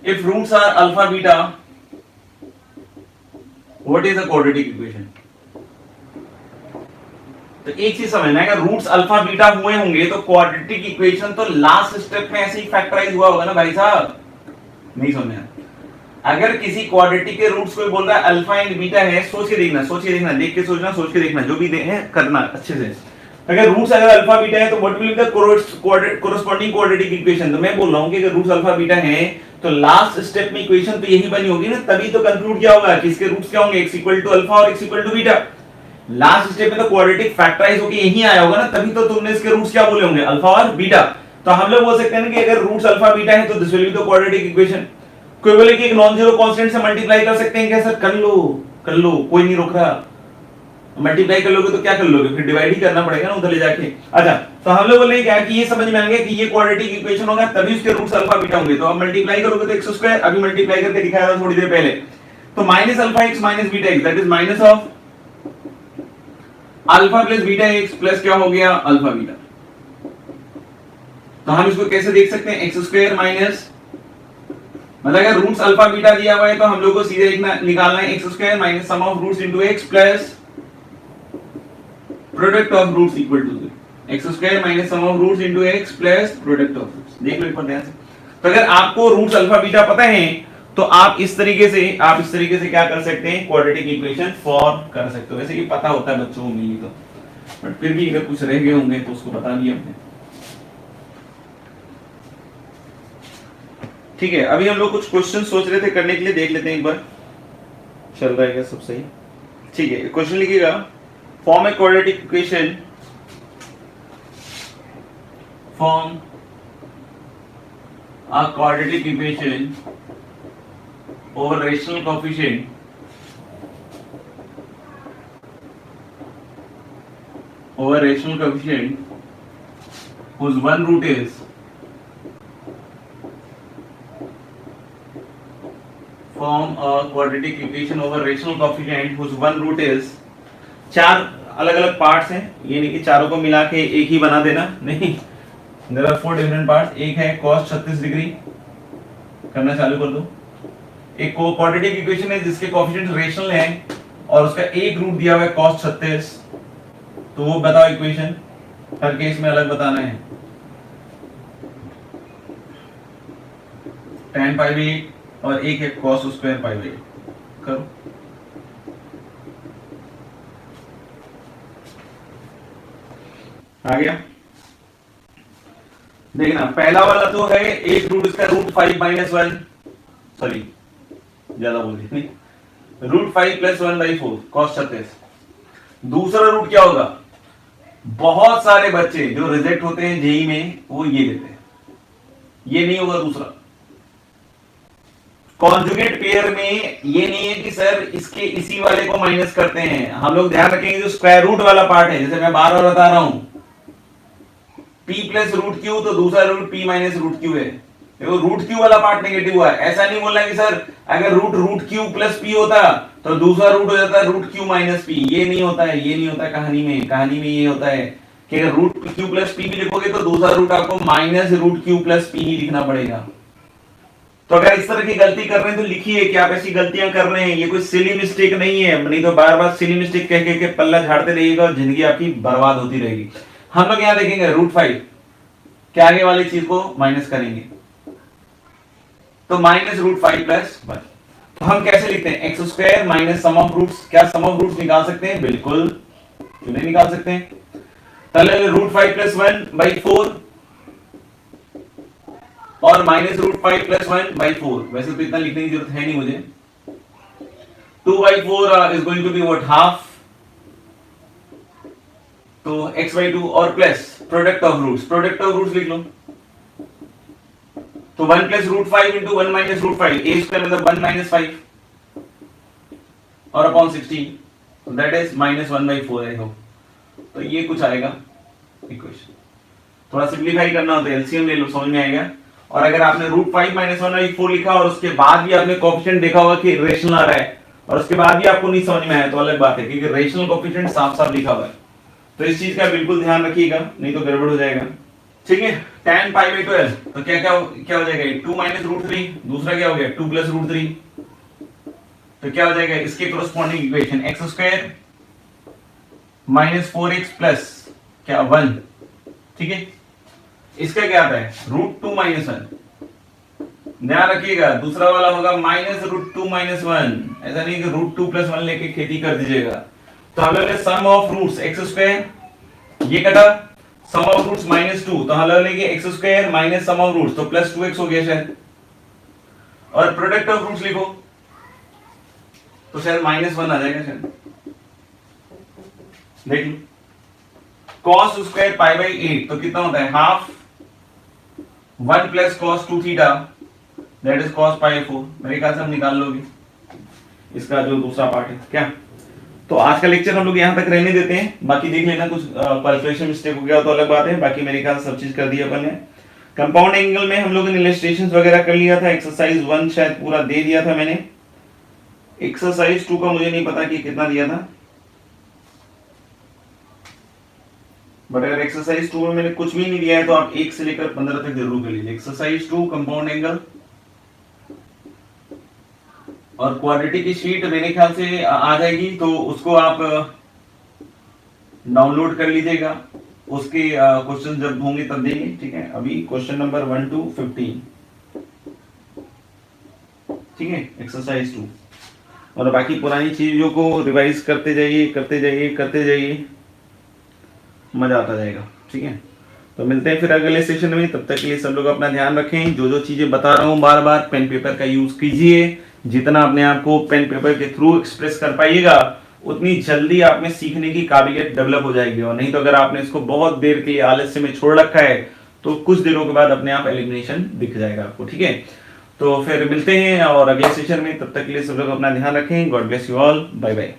S1: If roots are alpha beta, what is a quadratic equation. तो एक चीज समझना है, अगर रूट्स अल्फा बीटा हुए होंगे तो क्वाड्रेटिक इक्वेशन तो लास्ट स्टेप में ऐसे ही फैक्टराइज हुआ होगा ना भाई साहब, नहीं समझना। अगर किसी क्वाड्रेटिक के रूट्स कोई बोल रहा है अल्फा एंड बीटा है, सोच के देखना, देख के सोचना, सोच के देखना, जो भी है करना अच्छे से। अगर रूट्स अगर अल्फा बीटा है तो what will be the corresponding quadratic equation. तो मैं बोल रहा हूं कि अगर रूट्स अल्फा बीटा है तो लास्ट स्टेप में इक्वेशन तो यही बनी होगी ना, तभी तो कंक्लूड क्या होगा कि इसके रूट्स क्या होंगे, x इक्वल टू अल्फा और x equal to beta. Last step में तो क्वाड्रेटिक फैक्टराइज होके यही आया होगा ना, तभी तो तुमने इसके रूट्स क्या बोले होंगे, अल्फा और बीटा। तो हम लोग बोल सकते हैं कि अगर रूट्स अल्फा बीटा है तो this will be the quadratic equation. कोई बोले कि एक नॉन जीरो कांस्टेंट से मल्टीप्लाई कर सकते हैं क्या सर, कर लो, कोई नहीं रोक रहा। मल्टीप्लाई कर लोगे तो क्या कर लोगे, फिर डिवाइड ही करना पड़ेगा ना उधर ले जाके। अच्छा, तो हम लोग बोले क्या कि ये समझ में आ गया कि ये क्वाड्रेटिक इक्वेशन होगा तभी उसके रूट्स अल्फा बीटा होंगे। तो अब मल्टीप्लाई करोगे तो एक्स स्क्वायर, अभी मल्टीप्लाई करके दिखाया था थोड़ी देर पहले, तो minus alpha x minus beta x, that is minus of alpha plus beta x plus क्या हो गया अल्फा बीटा। तो हम इसको कैसे देख सकते हैं, एक्स स्क्वायर माइनस, मतलब अगर रूट्स अल्फा बीटा दिया हुआ है तो हम लोग को सीधे निकालना है x square minus sum of roots into x plus product of roots equal to 0। X square minus sum of roots into x plus product of roots. देख लो एक बार ध्यान से। तो अगर आपको रूट्स अल्फा बीटा पता है तो आप इस तरीके से क्या कर सकते हैं, क्वाड्रेटिक इक्वेशन फॉर्म कर सकते हो। वैसे कि पता होता है बच्चों को मिली तो, बट फिर भी अगर कुछ रह गए होंगे तो उसको बता दिया हमने। ठीक है, अभी हम लोग कुछ क्वेश्चन सोच रहे थे करने के लिए, देख लेते हैं एक बार, चल रहा है क्या सब सही। ठीक है, क्वेश्चन लिखिएगा, form a quadratic equation, form a quadratic equation over rational coefficient whose one root is form a quadratic equation over rational coefficient whose one root is, चार अलग अलग पार्ट्स हैं, ये नहीं कि चारों को मिला के एक ही बना देना, नहीं, देयर आर 4 डिफरेंट पार्ट्स। एक है cos 36 डिग्री, करना चालू कर दो। एक क्वाड्रेटिक इक्वेशन है जिसके कोएफिशिएंट रेशनल है और उसका एक रूट दिया हुआ है cos 36, तो वो बताओ इक्वेशन, हर केस में अलग बताना है। tan पाई बाई 8 और एक है cos स्क्वायर पाई बाई 8। करो, आ गया। देखना पहला वाला तो है एक रूट, इसका रूट 5 माइनस 1, सॉरी ज्यादा बोल दिया, रूट 5 प्लस 1/4 cos 36। दूसरा रूट क्या होगा, बहुत सारे बच्चे जो रिजेक्ट होते हैं जेई में वो ये देते हैं, ये नहीं होगा। दूसरा कॉन्जुगेट पेयर में ये नहीं है कि सर इसके इसी वाले को माइनस करते हैं, हम लोग ध्यान रखेंगे जो स्क्वायर रूट वाला पार्ट है, जैसे मैं बार बार बता रहा हूं p प्लस रूट क्यू तो दूसरा root p minus root q है। देखो रूट क्यू वाला पार्ट नेगेटिव हुआ है, ऐसा नहीं बोलना कि सर अगर रूट क्यू प्लस p होता तो दूसरा रूट हो जाता रूट क्यू माइनस p, ये नहीं होता है, ये नहीं होता है। कहानी में ये होता है कि अगर रूट क्यू प्लस p भी लिखोगे तो दूसरा रूट आपको minus root q plus p ही लिखना पड़ेगा। तो अगर इस तरह की गलती कर रहे हैं तो लिखिए कि आप ऐसी गलतियां कर रहे हैं, ये कोई सिली मिस्टेक नहीं है, नहीं तो बार बार सिली मिस्टेक कह के पल्ला झाड़ते रहिएगा और जिंदगी आपकी बर्बाद होती रहेगी। हम लोग यहां देखेंगे √5 के आगे वाली चीज को माइनस करेंगे, तो -√5 प्लस 1। तो हम कैसे लिखते हैं, x² minus sum of roots. क्या सम ऑफ रूट्स निकाल सकते हैं? बिल्कुल, क्यों नहीं निकाल सकते हैं। पहले √5 प्लस 1/4 और -√5 प्लस 1/4। वैसे तो इतना लिखने की जरूरत है नहीं मुझे। 2/4 is going to be what, half. तो x/2 और plus product of roots, product of roots लिख लो। तो 1 प्लस √5 इंटू 1 माइनस √5, a² मतलब 1 - 5 और upon 16, that is -1/4। I hope तो ये कुछ आएगा इक्वेशन। थोड़ा सिंप्लीफाई करना हो तो एलसीएम ले लो, समझ में आएगा। और अगर आपने √5 - 1/4 लिखा और उसके बाद भी आपने कोएफिशिएंट देखा होगा कि रेशनल आ रहा है और उसके बाद भी आपको नहीं समझ में आया तो अलग बात है, क्योंकि रेशनल कोएफिशिएंट साफ साफ लिखा हुआ है। तो इस चीज का बिल्कुल ध्यान रखिएगा, नहीं तो गड़बड़ हो जाएगा। ठीक है, tan π/12 तो क्या क्या क्या हो जाएगा, 2 - √3। दूसरा क्या हो गया, 2 + √3। तो क्या हो जाएगा, इसके corresponding equation x² - 4x plus क्या 1। ठीक है, इसका क्या आता है, √2 - 1। ध्यान रखिएगा दूसरा वाला होगा -√2 - 1। ऐसा नहीं कि √2 + 1 लेके खेती कर दीजिएगा। तो हम लोग सम ऑफ रूट्स x², ये कटा सम ऑफ रूट्स -2, तो हम लोग लेंगे x² minus sum of roots, तो प्लस 2x हो गया शायद। और प्रोडक्ट ऑफ रूट्स लिखो तो शायद -1 आ जाएगा शायद। देख लो, cos² π/8 तो कितना होता है, half. 1 plus cos 2 theta that is cos π/4। मेरे ख्याल से हम निकाल लोगे इसका जो दूसरा पार्ट है क्या। तो आज का लेक्चर हम लोग यहाँ तक रहने देते हैं, बाकी देख लेना कुछ कैलकुलेशन मिस्टेक हो गया तो अलग बात है। बाकी मेरे ख्याल सब चीज कर दिया अपन ने। कंपाउंड एंगल में हम लोगों ने इलस्ट्रेशंस वगैरह कर लिया था। एक्सरसाइज 1 शायद पूरा दे दिया था मैंने। एक्सरसाइज 2 का मुझे नहीं पता कि कितना दिया था, बट अगर एक्सरसाइज 2 में मैंने कुछ भी नहीं दिया है तो आप 1 से लेकर 15 तक जरूर कर लीजिए। एक्सरसाइज 2 कंपाउंड एंगल और क्वाड्रेटिक की शीट मेरे ख्याल से आ जाएगी, तो उसको आप डाउनलोड कर लीजिएगा। उसके क्वेश्चन जब होंगे तब देंगे, ठीक है। अभी क्वेश्चन नंबर 1 to 15, ठीक है, एक्सरसाइज 2। और बाकी पुरानी चीजों को रिवाइज करते जाइए करते जाइए करते जाइए, मजा आता जाएगा, ठीक है। तो मिलते हैं फिर अगले सेशन में, तब तक के लिए सब लोग अपना ध्यान रखें। जो जो चीजें बता रहा हूँ बार बार पेन पेपर का यूज कीजिए। जितना अपने आप को पेन पेपर के थ्रू एक्सप्रेस कर पाइएगा उतनी जल्दी आप में सीखने की काबिलियत डेवलप हो जाएगी। और नहीं तो अगर आपने इसको बहुत देर के लिए आलस्य में छोड़ रखा है तो कुछ दिनों के बाद अपने आप एलिमिनेशन दिख जाएगा आपको, ठीक है। तो फिर मिलते हैं और अगले सेशन में, तब तक के लिए सब लोग अपना ध्यान रखें। God bless you all, bye bye.